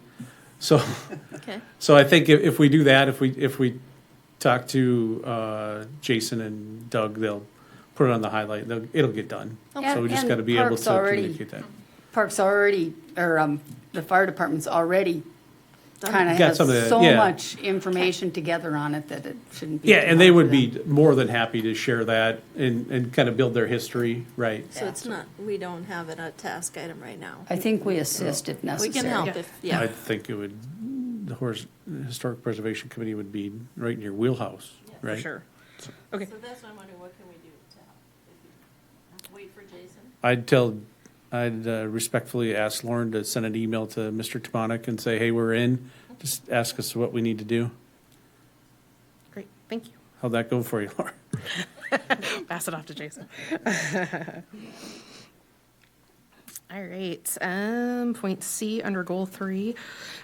Speaker 9: So,
Speaker 7: Okay,
Speaker 9: so I think if we do that, if we talk to, Jason and Doug, they'll put it on the highlight, it'll get done. So we just
Speaker 8: And
Speaker 9: gotta be able
Speaker 8: Parks
Speaker 9: to
Speaker 8: already-
Speaker 9: communicate that.
Speaker 8: Parks already, or the fire department's already kind of
Speaker 9: Got
Speaker 8: has
Speaker 9: some of the-
Speaker 8: so
Speaker 9: yeah.
Speaker 8: much information together on it that it shouldn't be.
Speaker 9: Yeah,
Speaker 8: too
Speaker 9: and they
Speaker 8: hard
Speaker 9: would
Speaker 8: for
Speaker 9: be
Speaker 8: them.
Speaker 9: more than happy to share that and kind of build their history, right?
Speaker 7: so it's not, we don't have it a task item right now.
Speaker 8: I think we assist if
Speaker 7: We
Speaker 8: necessary.
Speaker 7: can help if, yeah.
Speaker 9: I think it would, the Historic Preservation Committee would be right in your wheelhouse,
Speaker 1: For
Speaker 9: right?
Speaker 1: sure. Okay,
Speaker 7: So that's why I'm wondering, what can we do to help? If you wait for Jason?
Speaker 9: I'd respectfully ask Lauren to send an email to Mr. Tomanek and say, hey, we're in, just ask us what we need to do.
Speaker 1: great, thank you.
Speaker 9: How'd that go for you, Lauren?
Speaker 1: Pass it off to Jason. All right, point C under goal 3,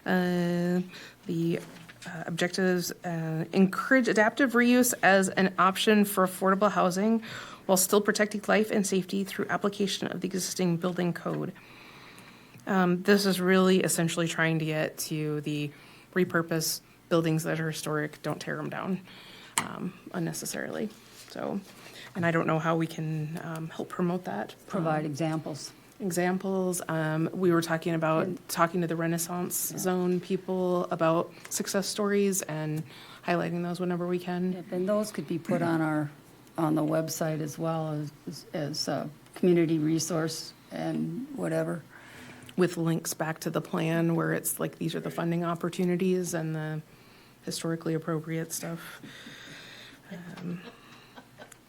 Speaker 1: the objectives, encourage adaptive reuse as an option for affordable housing while still protecting life and safety through application of the existing building code. This is really essentially trying to get to the repurpose buildings that are historic, don't tear them down unnecessarily. So, and I don't know how we can help promote that.
Speaker 8: Provide examples.
Speaker 1: Examples, we were talking about talking to the Renaissance Zone people about success stories and highlighting those whenever we can.
Speaker 8: And those could be put on the website as well as a community resource and whatever.
Speaker 1: With links back to the plan where it's like, these are the funding opportunities and the historically appropriate stuff.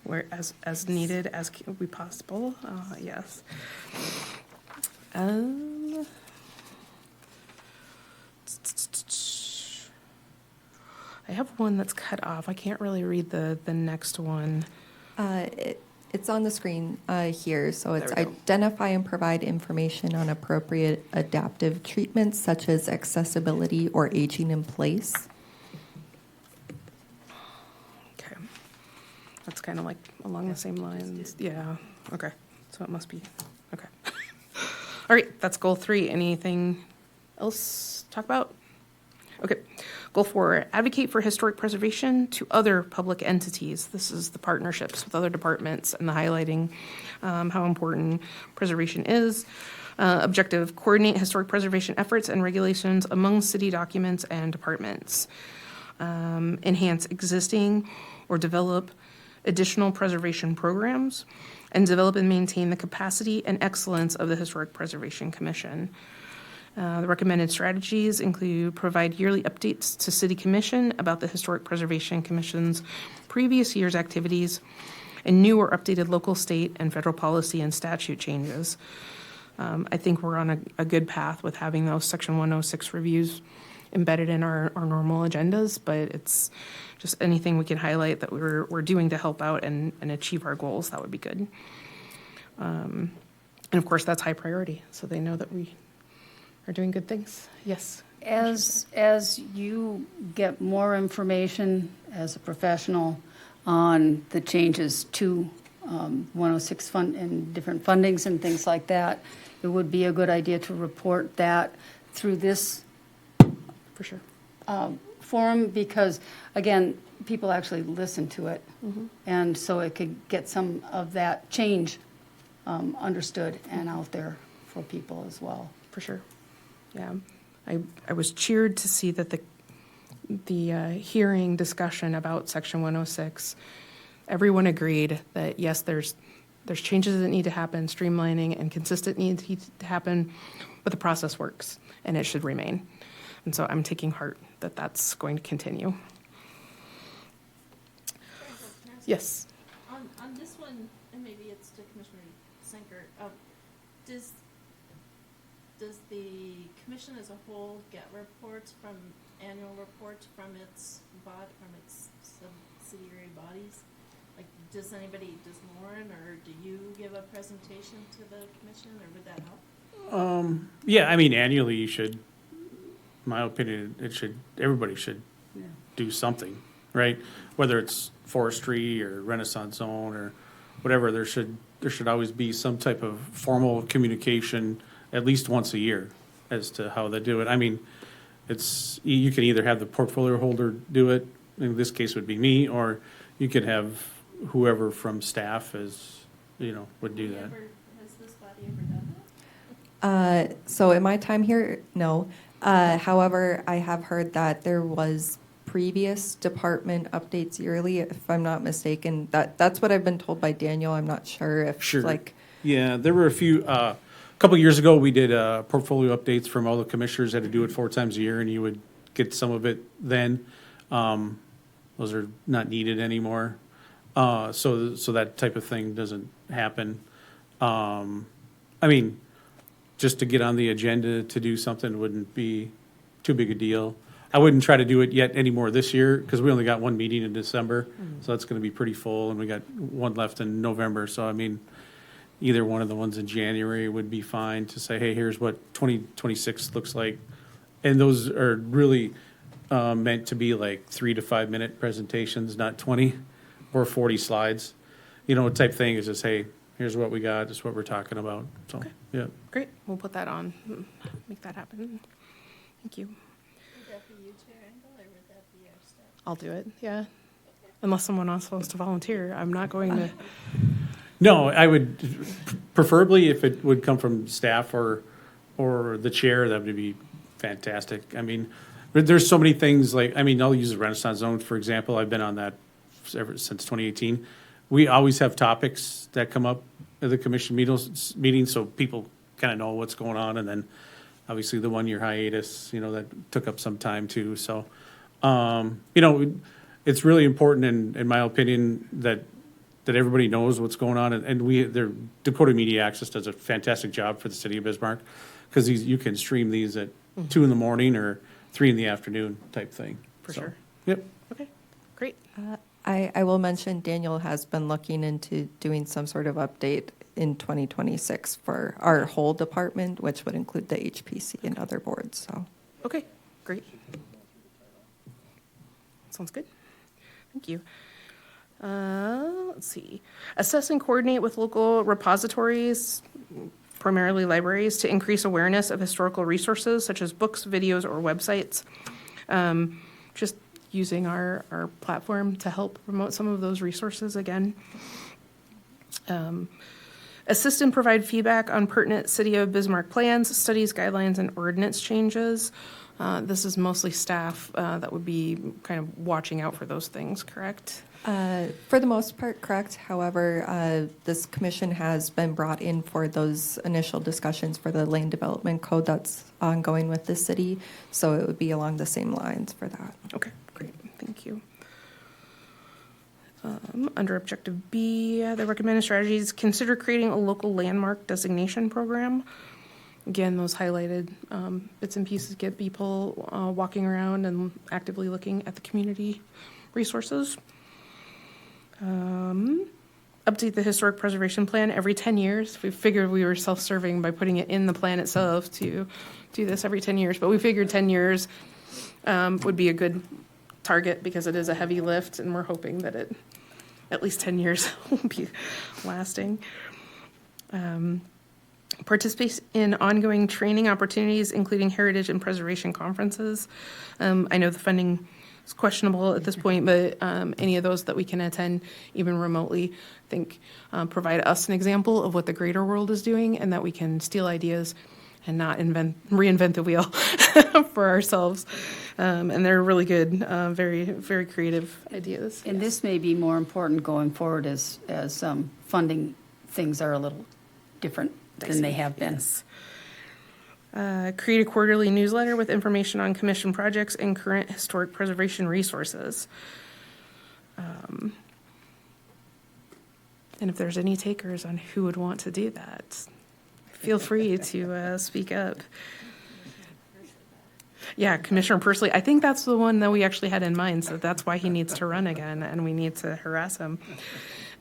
Speaker 1: Where as needed as can be possible, yes. I have one that's cut off. I can't really read the next one.
Speaker 5: It's on the screen here, so it's
Speaker 1: There we go.
Speaker 5: identify and provide information on appropriate adaptive treatments such as accessibility or aging in place.
Speaker 1: Okay. That's kind of like along the same lines. Yeah, okay. So it must be, okay. All right, that's goal 3. Anything else to talk about? Okay. Goal 4, advocate for historic preservation to other public entities. This is the partnerships with other departments and the highlighting how important preservation is. Objective, coordinate historic preservation efforts and regulations among city documents and departments. Enhance existing or develop additional preservation programs, and develop and maintain the capacity and excellence of the Historic Preservation Commission. The recommended strategies include provide yearly updates to City Commission about the Historic Preservation Commission's previous year's activities and new or updated local, state, and federal policy and statute changes. I think we're on a good path with having those Section 106 reviews embedded in our normal agendas, but it's just anything we can highlight that we're doing to help out and achieve our goals, that would be good. And of course, that's high priority, so they know that we are doing good things. Yes.
Speaker 8: As you get more information as a professional on the changes to 106 fund and different fundings and things like that, it would be a good idea to report that through this
Speaker 1: For sure.
Speaker 8: forum, because, again, people actually listen to it. And so it could get some of that change understood and out there for people as well.
Speaker 1: For sure. Yeah. I was cheered to see that the hearing discussion about Section 106, everyone agreed that, yes, there's changes that need to happen, streamlining and consistent need to happen, but the process works and it should remain. And so I'm taking heart that that's going to continue. Yes.
Speaker 7: On this one, and maybe it's to Commissioner Senker, does the commission as a whole get reports annual reports from its subsidiary bodies? Like, does Lauren, or do you give a presentation to the commission, or would that help?
Speaker 9: Yeah, I mean, annually you should, in my opinion, everybody should do something, right? Whether it's forestry or Renaissance Zone or whatever, there should always be some type of formal communication at least once a year as to how they do it. I mean, you can either have the portfolio holder do it, in this case would be me, or you could have whoever from staff would do that.
Speaker 7: Has this body ever done
Speaker 5: So in my time here, no. However, I have heard that there was previous department updates yearly, if I'm not mistaken. That's what I've been told by Daniel. I'm not sure if
Speaker 9: Sure.
Speaker 5: like,
Speaker 9: Yeah, there were a couple years ago, we did portfolio updates from all the commissioners, had to do it 4 times a year, and you would get some of it then. Those are not needed anymore. So that type of thing doesn't happen. I mean, just to get on the agenda to do something wouldn't be too big a deal. I wouldn't try to do it yet anymore this year, because we only got 1 meeting in December, so that's gonna be pretty full, and we got 1 left in November, so I mean, either one of the ones in January would be fine to say, hey, here's what 2026 looks like. And those are really meant to be like 3 to 5 minute presentations, not 20 or 40 slides. Type thing is just, hey, here's what we got, this is what we're talking about, so,
Speaker 1: Okay.
Speaker 9: yeah.
Speaker 1: Great, we'll put that on, make that happen. Thank you.
Speaker 7: Would that be you, Chair Engel, or would that be our staff?
Speaker 1: I'll do it, yeah. Unless someone else wants to volunteer, I'm not going to.
Speaker 9: No, I would, preferably if it would come from staff or the chair, that would be fantastic. I mean, there's so many things I'll use the Renaissance Zone, for example. I've been on that ever since 2018. We always have topics that come up at the commission meetings, so people kind of know what's going on. And then obviously the 1 year hiatus, that took up some time too. So, it's really important in my opinion that everybody knows what's going on, and Dakota Media Access does a fantastic job for the city of Bismarck, because you can stream these at 2 in the morning or 3 in the afternoon type thing.
Speaker 1: For
Speaker 9: So,
Speaker 1: sure.
Speaker 9: Yep.
Speaker 1: Okay, great.
Speaker 5: I will mention Daniel has been looking into doing some sort of update in 2026 for our whole department, which would include the HPC and other boards, so.
Speaker 1: Okay, great. Sounds good. Thank you. Let's see. Assess and coordinate with local repositories, primarily libraries, to increase awareness of historical resources such as books, videos, or websites. Just using our platform to help promote some of those resources again. Assist and provide feedback on pertinent City of Bismarck plans, studies, guidelines, and ordinance changes. This is mostly staff that would be kind of watching out for those things, correct?
Speaker 5: For the most part, correct. However, this commission has been brought in for those initial discussions for the land development code that's ongoing with the city. So it would be along the same lines for that.
Speaker 1: Okay, great, thank you. Under Objective B, the recommended strategies, consider creating a local landmark designation program. Again, those highlighted bits and pieces get people walking around and actively looking at the community resources. Update the historic preservation plan every 10 years. We figured we were self-serving by putting it in the plan itself to do this every 10 years, but we figured 10 years would be a good target because it is a heavy lift, and we're hoping that at least 10 years will be lasting. Participate in ongoing training opportunities, including heritage and preservation conferences. I know the funding is questionable at this point, but any of those that we can attend, even remotely, I think provide us an example of what the greater world is doing, and that we can steal ideas and not reinvent the wheel for ourselves. And they're really good, very, very creative ideas.
Speaker 8: And this may be more important going forward as funding things are a little different than they have been.
Speaker 1: Yes. Create a quarterly newsletter with information on commission projects and current historic preservation resources. And if there's any takers on who would want to do that, feel free to speak up. Yeah, Commissioner Persley, I think that's the one that we actually had in mind, so that's why he needs to run again, and we need to harass him.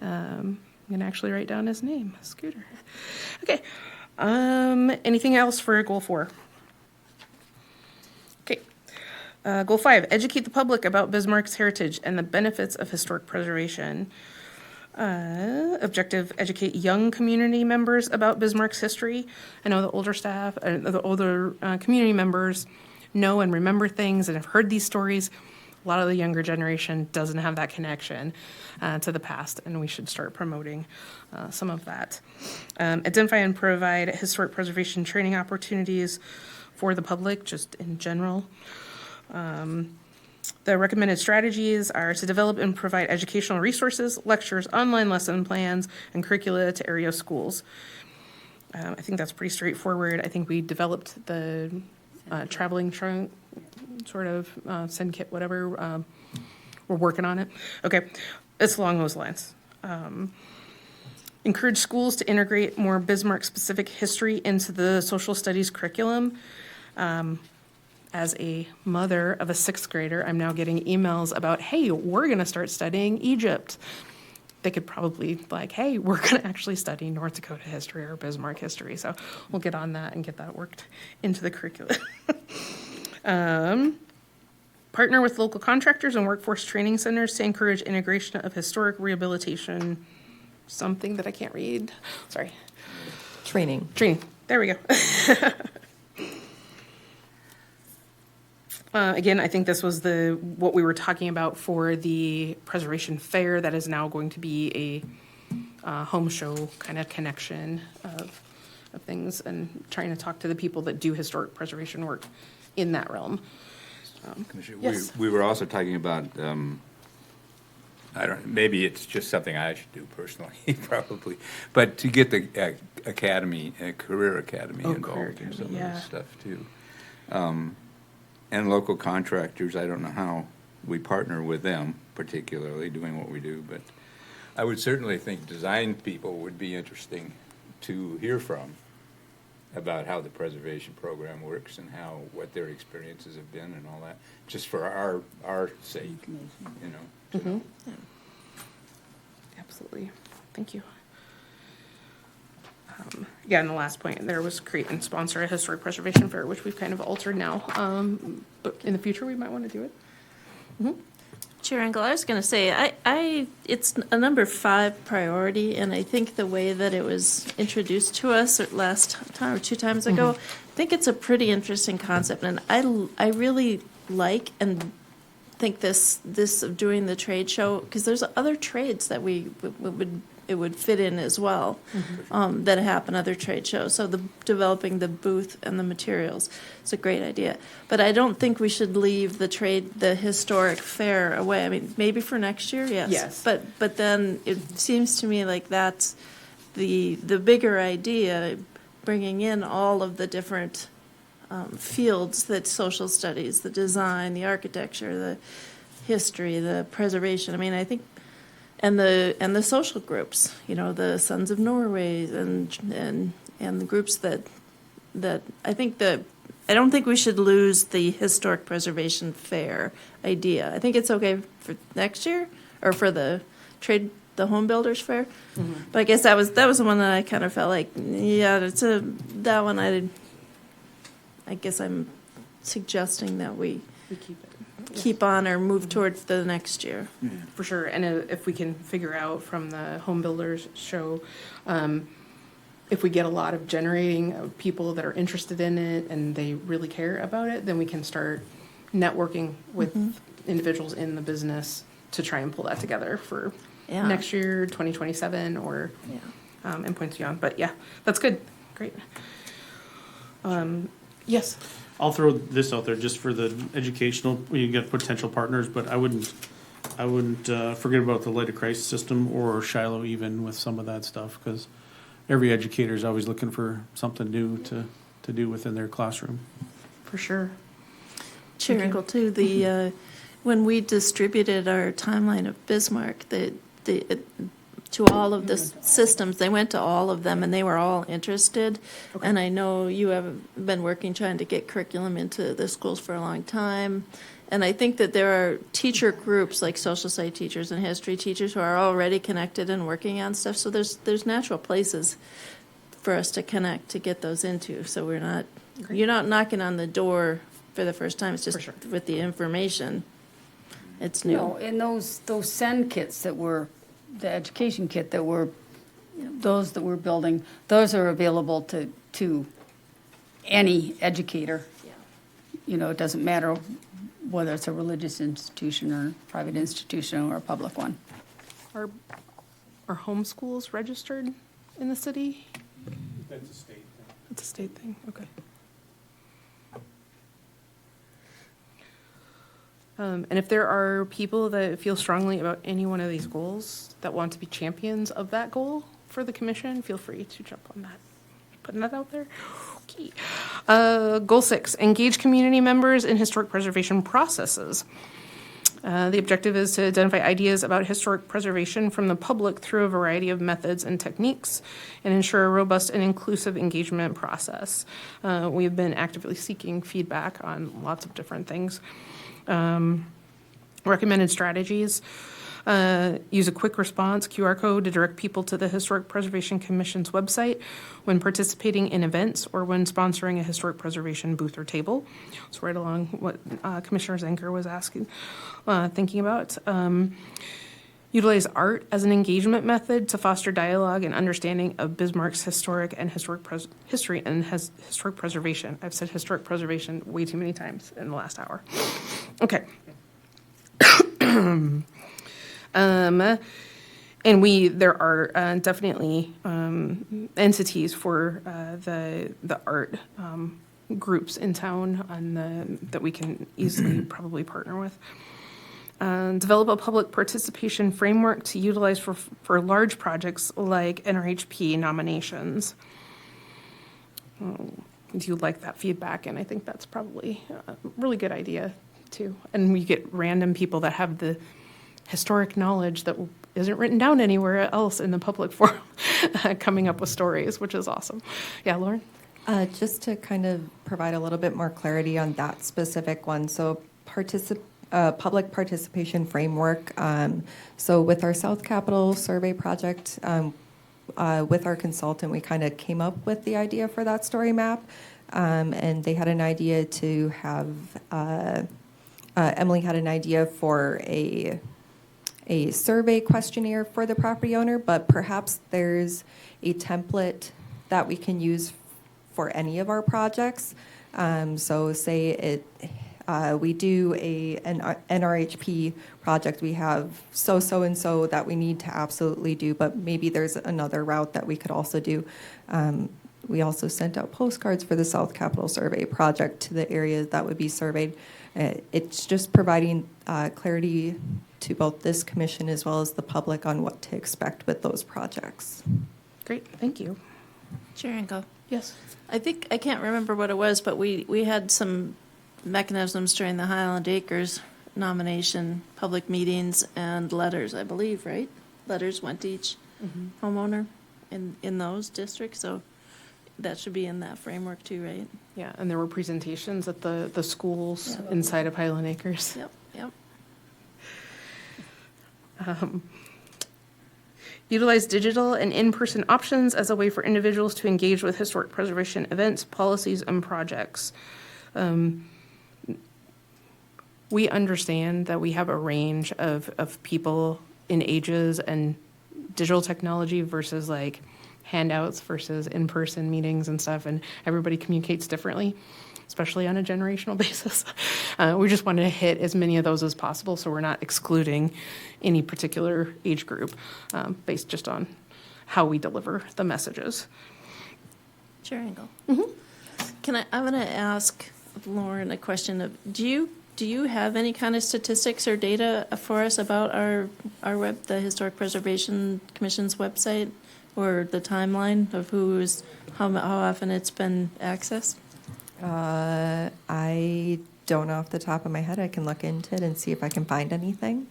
Speaker 1: I'm going to actually write down his name, Scooter. Okay. Anything else for goal 4? Okay. Goal 5, educate the public about Bismarck's heritage and the benefits of historic preservation. Objective, educate young community members about Bismarck's history. I know the older staff, the older community members know and remember things and have heard these stories. A lot of the younger generation doesn't have that connection to the past, and we should start promoting some of that. Identify and provide historic preservation training opportunities for the public, just in general. The recommended strategies are to develop and provide educational resources, lectures, online lesson plans, and curricula to area schools. I think that's pretty straightforward. I think we developed the traveling trunk, sort of send kit, whatever. We're working on it. Okay, it's along those lines. Encourage schools to integrate more Bismarck-specific history into the social studies curriculum. As a mother of a 6th grader, I'm now getting emails about, hey, we're going to start studying Egypt. They could probably be like, hey, we're going to actually study North Dakota history or Bismarck history. So we'll get on that and get that worked into the curriculum. Partner with local contractors and workforce training centers to encourage integration of historic rehabilitation. Something that I can't read. Sorry.
Speaker 5: Training.
Speaker 1: There we go. Again, I think this was what we were talking about for the preservation fair. That is now going to be a home show kind of connection of things, and trying to talk to the people that do historic preservation work in that realm.
Speaker 3: Commissioner,
Speaker 1: Yes.
Speaker 3: we were also talking about, maybe it's just something I should do personally, probably, but to get the academy, career academy
Speaker 1: Oh,
Speaker 3: involved
Speaker 1: career
Speaker 3: in
Speaker 1: academy,
Speaker 3: some of
Speaker 1: yeah.
Speaker 3: this stuff too. And local contractors, I don't know how we partner with them particularly, doing what we do, but I would certainly think design people would be interesting to hear from about how the preservation program works and what their experiences have been and all that, just for our sake, you know. to know.
Speaker 1: Absolutely. Thank you. Yeah, and the last point there was create and sponsor a historic preservation fair, which we've kind of altered now. But in the future, we might want to do it.
Speaker 7: Chair Engel, I was going to say, it's a number 5 priority, and I think the way that it was introduced to us last time or 2 times ago, I think it's a pretty interesting concept, and I really like and think this of doing the trade show, because there's other trades that it would fit in as well, that happen other trade shows. So developing the booth and the materials is a great idea. But I don't think we should leave the historic fair away. I mean, maybe for next year, yes.
Speaker 1: Yes.
Speaker 7: But then it seems to me like that's the bigger idea, bringing in all of the different fields that social studies, the design, the architecture, the history, the preservation. I mean, I think. And the social groups, the Sons of Norway and the groups that I don't think we should lose the historic preservation fair idea. I think it's okay for next year or for the home builders fair. But I guess that was the one that I kind of felt like, yeah, that one I guess I'm suggesting that we keep on or move towards the next year.
Speaker 1: For sure. And if we can figure out from the home builders show, if we get a lot of generating of people that are interested in it and they really care about it, then we can start networking with individuals in the business to try and pull that together for next year, 2027, or and points beyond. But yeah, that's good. Great. Yes.
Speaker 9: I'll throw this out there just for the educational, you get potential partners, but I wouldn't forget about the Light of Christ system or Shiloh even with some of that stuff, because every educator is always looking for something new to do within their classroom.
Speaker 1: For sure.
Speaker 7: Chair Engel, too, when we distributed our timeline of Bismarck, to all of the systems, they went to all of them, and they were all interested.
Speaker 1: Okay.
Speaker 7: And I know you have been working trying to get curriculum into the schools for a long time. And I think that there are teacher groups like social studies teachers and history teachers who are already connected and working on stuff. So there's natural places for us to connect, to get those into, so you're not knocking on the door for the first time, it's just
Speaker 1: sure.
Speaker 7: with the information. It's
Speaker 8: No,
Speaker 7: new.
Speaker 8: and those send kits that were, the education kit that were, those that we're building, those are available to any educator. You know, it doesn't matter whether it's a religious institution or private institution or a public one.
Speaker 1: Are homeschools registered in the city?
Speaker 9: That's a state thing.
Speaker 1: It's a state thing, okay. And if there are people that feel strongly about any one of these goals that want to be champions of that goal for the commission, feel free to jump on that. Putting that out there. Okay. Goal 6, engage community members in historic preservation processes. The objective is to identify ideas about historic preservation from the public through a variety of methods and techniques and ensure a robust and inclusive engagement process. We've been actively seeking feedback on lots of different things. Recommended strategies. Use a quick response QR code to direct people to the Historic Preservation Commission's website when participating in events or when sponsoring a historic preservation booth or table. It's right along what Commissioner Zenker was thinking about. Utilize art as an engagement method to foster dialogue and understanding of Bismarck's history and historic preservation. I've said historic preservation way too many times in the last hour. Okay. And there are definitely entities for the art groups in town that we can easily probably partner with. Develop a public participation framework to utilize for large projects like NRHP nominations. Do like that feedback, and I think that's probably a really good idea too. And we get random people that have the historic knowledge that isn't written down anywhere else in the public forum coming up with stories, which is awesome. Yeah, Lauren?
Speaker 5: Just to kind of provide a little bit more clarity on that specific one. So public participation framework. So with our South Capitol survey project, with our consultant, we kind of came up with the idea for that story map. And they had an idea to have, Emily had an idea for a survey questionnaire for the property owner, but perhaps there's a template that we can use for any of our projects. So say we do an NRHP project, we have so-and-so that we need to absolutely do, but maybe there's another route that we could also do. We also sent out postcards for the South Capitol Survey project to the areas that would be surveyed. It's just providing clarity to both this commission as well as the public on what to expect with those projects.
Speaker 1: Great, thank you.
Speaker 7: Chair Engel.
Speaker 1: Yes.
Speaker 7: I can't remember what it was, but we had some mechanisms during the Highland Acres nomination, public meetings and letters, I believe, right? Letters went to each homeowner in those districts, so that should be in that framework too, right?
Speaker 1: Yeah, and there were presentations at the schools inside of Highland Acres.
Speaker 7: Yep.
Speaker 1: Utilize digital and in-person options as a way for individuals to engage with historic preservation events, policies, and projects. We understand that we have a range of people in ages and digital technology versus like handouts versus in-person meetings and stuff, and everybody communicates differently, especially on a generational basis. We just wanted to hit as many of those as possible so we're not excluding any particular age group based just on how we deliver the messages.
Speaker 7: Chair Engel. I'm going to ask Lauren a question of, do you have any kind of statistics or data for us about our the Historic Preservation Commission's website, or the timeline of how often it's been accessed?
Speaker 5: I don't know off the top of my head. I can look into it and see if I can find anything.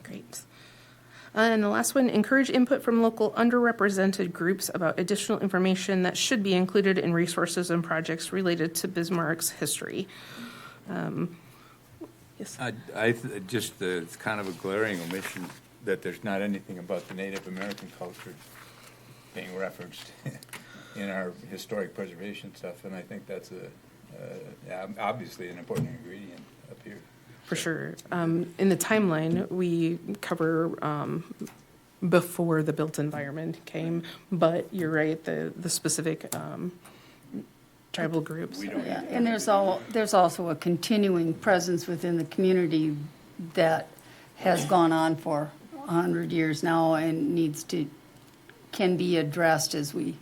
Speaker 1: Great. And the last one, encourage input from local underrepresented groups about additional information that should be included in resources and projects related to Bismarck's history. Yes.
Speaker 3: It's kind of a glaring omission that there's not anything about the Native American culture being referenced in our historic preservation stuff, and I think that's obviously an important ingredient up here.
Speaker 1: For sure. In the timeline, we cover before the built environment came, but you're right, the specific tribal groups.
Speaker 3: We don't
Speaker 8: Yeah, and there's also a continuing presence within the community that has gone on for 100 years now and can be addressed as we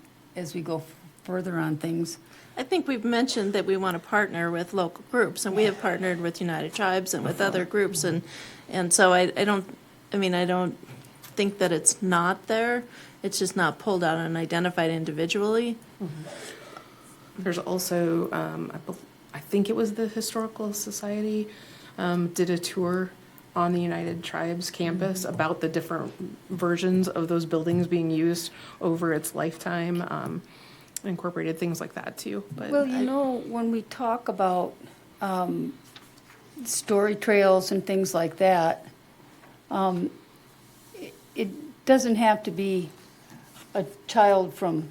Speaker 8: go further on things.
Speaker 7: I think we've mentioned that we want to partner with local groups, and we have partnered with United Tribes and with other groups, and so I don't think that it's not there. It's just not pulled out and identified individually.
Speaker 1: There's also, I think it was the Historical Society, did a tour on the United Tribes campus about the different versions of those buildings being used over its lifetime, incorporated things like that too. But
Speaker 8: Well, when we talk about story trails and things like that, it doesn't have to be a child from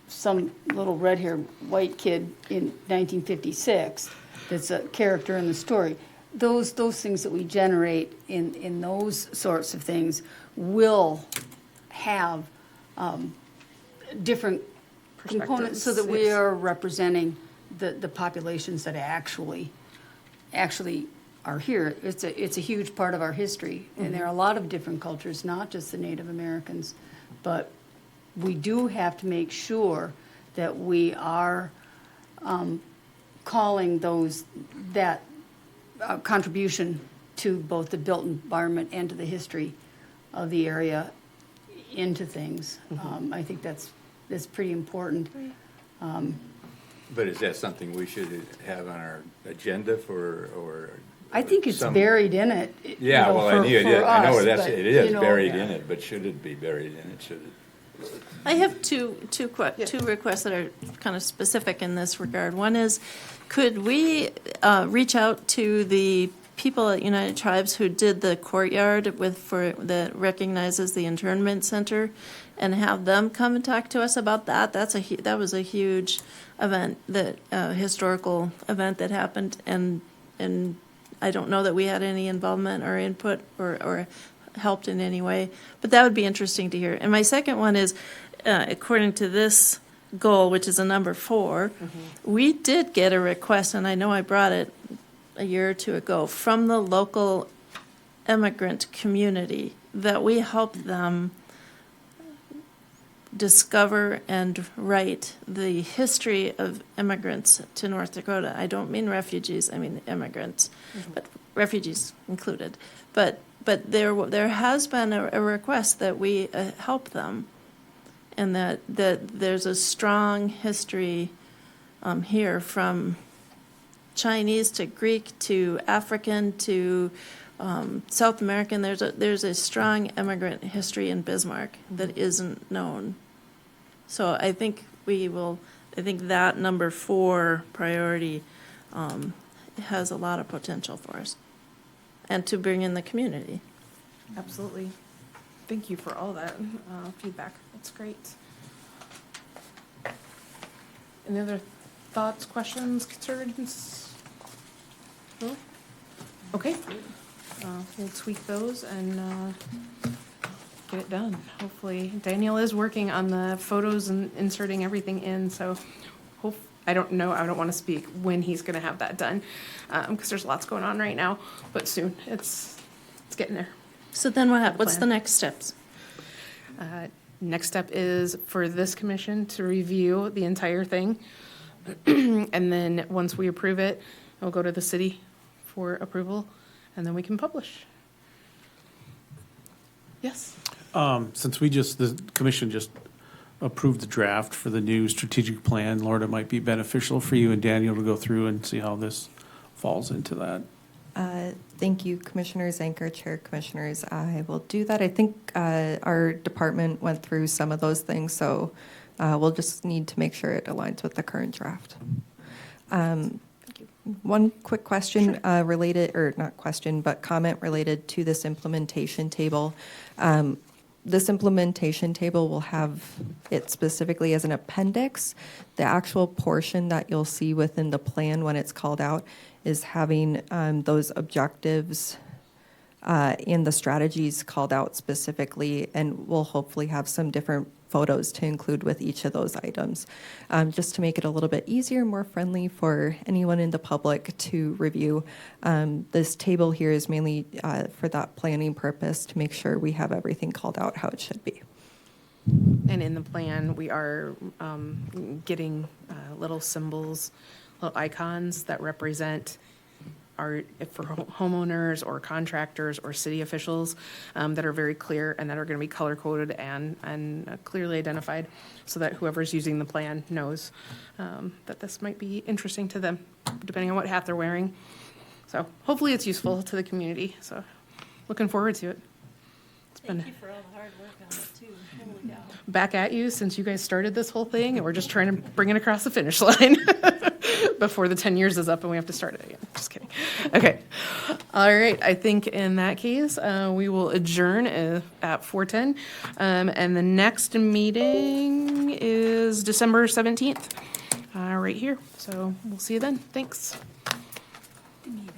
Speaker 8: some little red-haired white kid in 1956 that's a character in the story. Those things that we generate in those sorts of things will have different components so that we
Speaker 1: Yes.
Speaker 8: are representing the populations that actually are here. It's a huge part of our history, and there are a lot of different cultures, not just the Native Americans, but we do have to make sure that we are calling that contribution to both the built environment and to the history of the area into things. I think that's pretty important.
Speaker 3: But is that something we should have on our agenda or?
Speaker 8: I think it's
Speaker 3: some-
Speaker 8: buried in it.
Speaker 3: Yeah, well, I knew it is. I know
Speaker 8: it
Speaker 3: it is buried in it, but should it be buried in it? Should it?
Speaker 7: I have two requests that are kind of specific in this regard. One is, could we reach out to the people at United Tribes who did the courtyard that recognizes the internment center, and have them come and talk to us about that? That was a huge event, historical event that happened, and I don't know that we had any involvement or input or helped in any way, but that would be interesting to hear. And my second one is, according to this goal, which is a number 4, we did get a request, and I know I brought it a year or two ago, from the local immigrant community that we help them discover and write the history of immigrants to North Dakota. I don't mean refugees, I mean immigrants, but refugees included. But there has been a request that we help them, and that there's a strong history here, from Chinese to Greek to African to South American. There's a strong immigrant history in Bismarck that isn't known. So I think that number 4 priority has a lot of potential for us, and to bring in the community.
Speaker 1: absolutely. Thank you for all that feedback. That's great. Any other thoughts, questions, concerns? No? Okay. We'll tweak those and get it done. Hopefully, Daniel is working on the photos and inserting everything in, so I don't know, I don't want to speak when he's going to have that done, because there's lots going on right now, but soon. It's getting there.
Speaker 7: So then what's the
Speaker 1: plan.
Speaker 7: next steps?
Speaker 1: Next step is for this commission to review the entire thing. And then once we approve it, it'll go to the city for approval, and then we can publish. Yes?
Speaker 9: Since the commission just approved the draft for the new strategic plan, Lord, it might be beneficial for you and Daniel to go through and see how this falls into that.
Speaker 5: Thank you, Commissioner Zanker, Chair Commissioners. I will do that. I think our department went through some of those things, so we'll just need to make sure it aligns with the current draft. One quick question related, or not question, but comment related to this implementation table. This implementation table will have it specifically as an appendix. The actual portion that you'll see within the plan when it's called out is having those objectives and the strategies called out specifically, and we'll hopefully have some different photos to include with each of those items, just to make it a little bit easier, more friendly for anyone in the public to review. This table here is mainly for that planning purpose, to make sure we have everything called out how it should be.
Speaker 1: And in the plan, we are getting little symbols, little icons that represent for homeowners or contractors or city officials that are very clear and that are going to be color coded and clearly identified, so that whoever's using the plan knows that this might be interesting to them, depending on what hat they're wearing. So hopefully it's useful to the community. So looking forward to it.
Speaker 7: Thank you for all the hard work on it too. Holy cow.
Speaker 1: Back at you since you guys started this whole thing, and we're just trying to bring it across the finish line before the 10 years is up and we have to start it again. Just kidding. Okay. All right. I think in that case, we will adjourn at 4:10. And the next meeting is December 17th, right here. So we'll see you then. Thanks.
Speaker 8: Need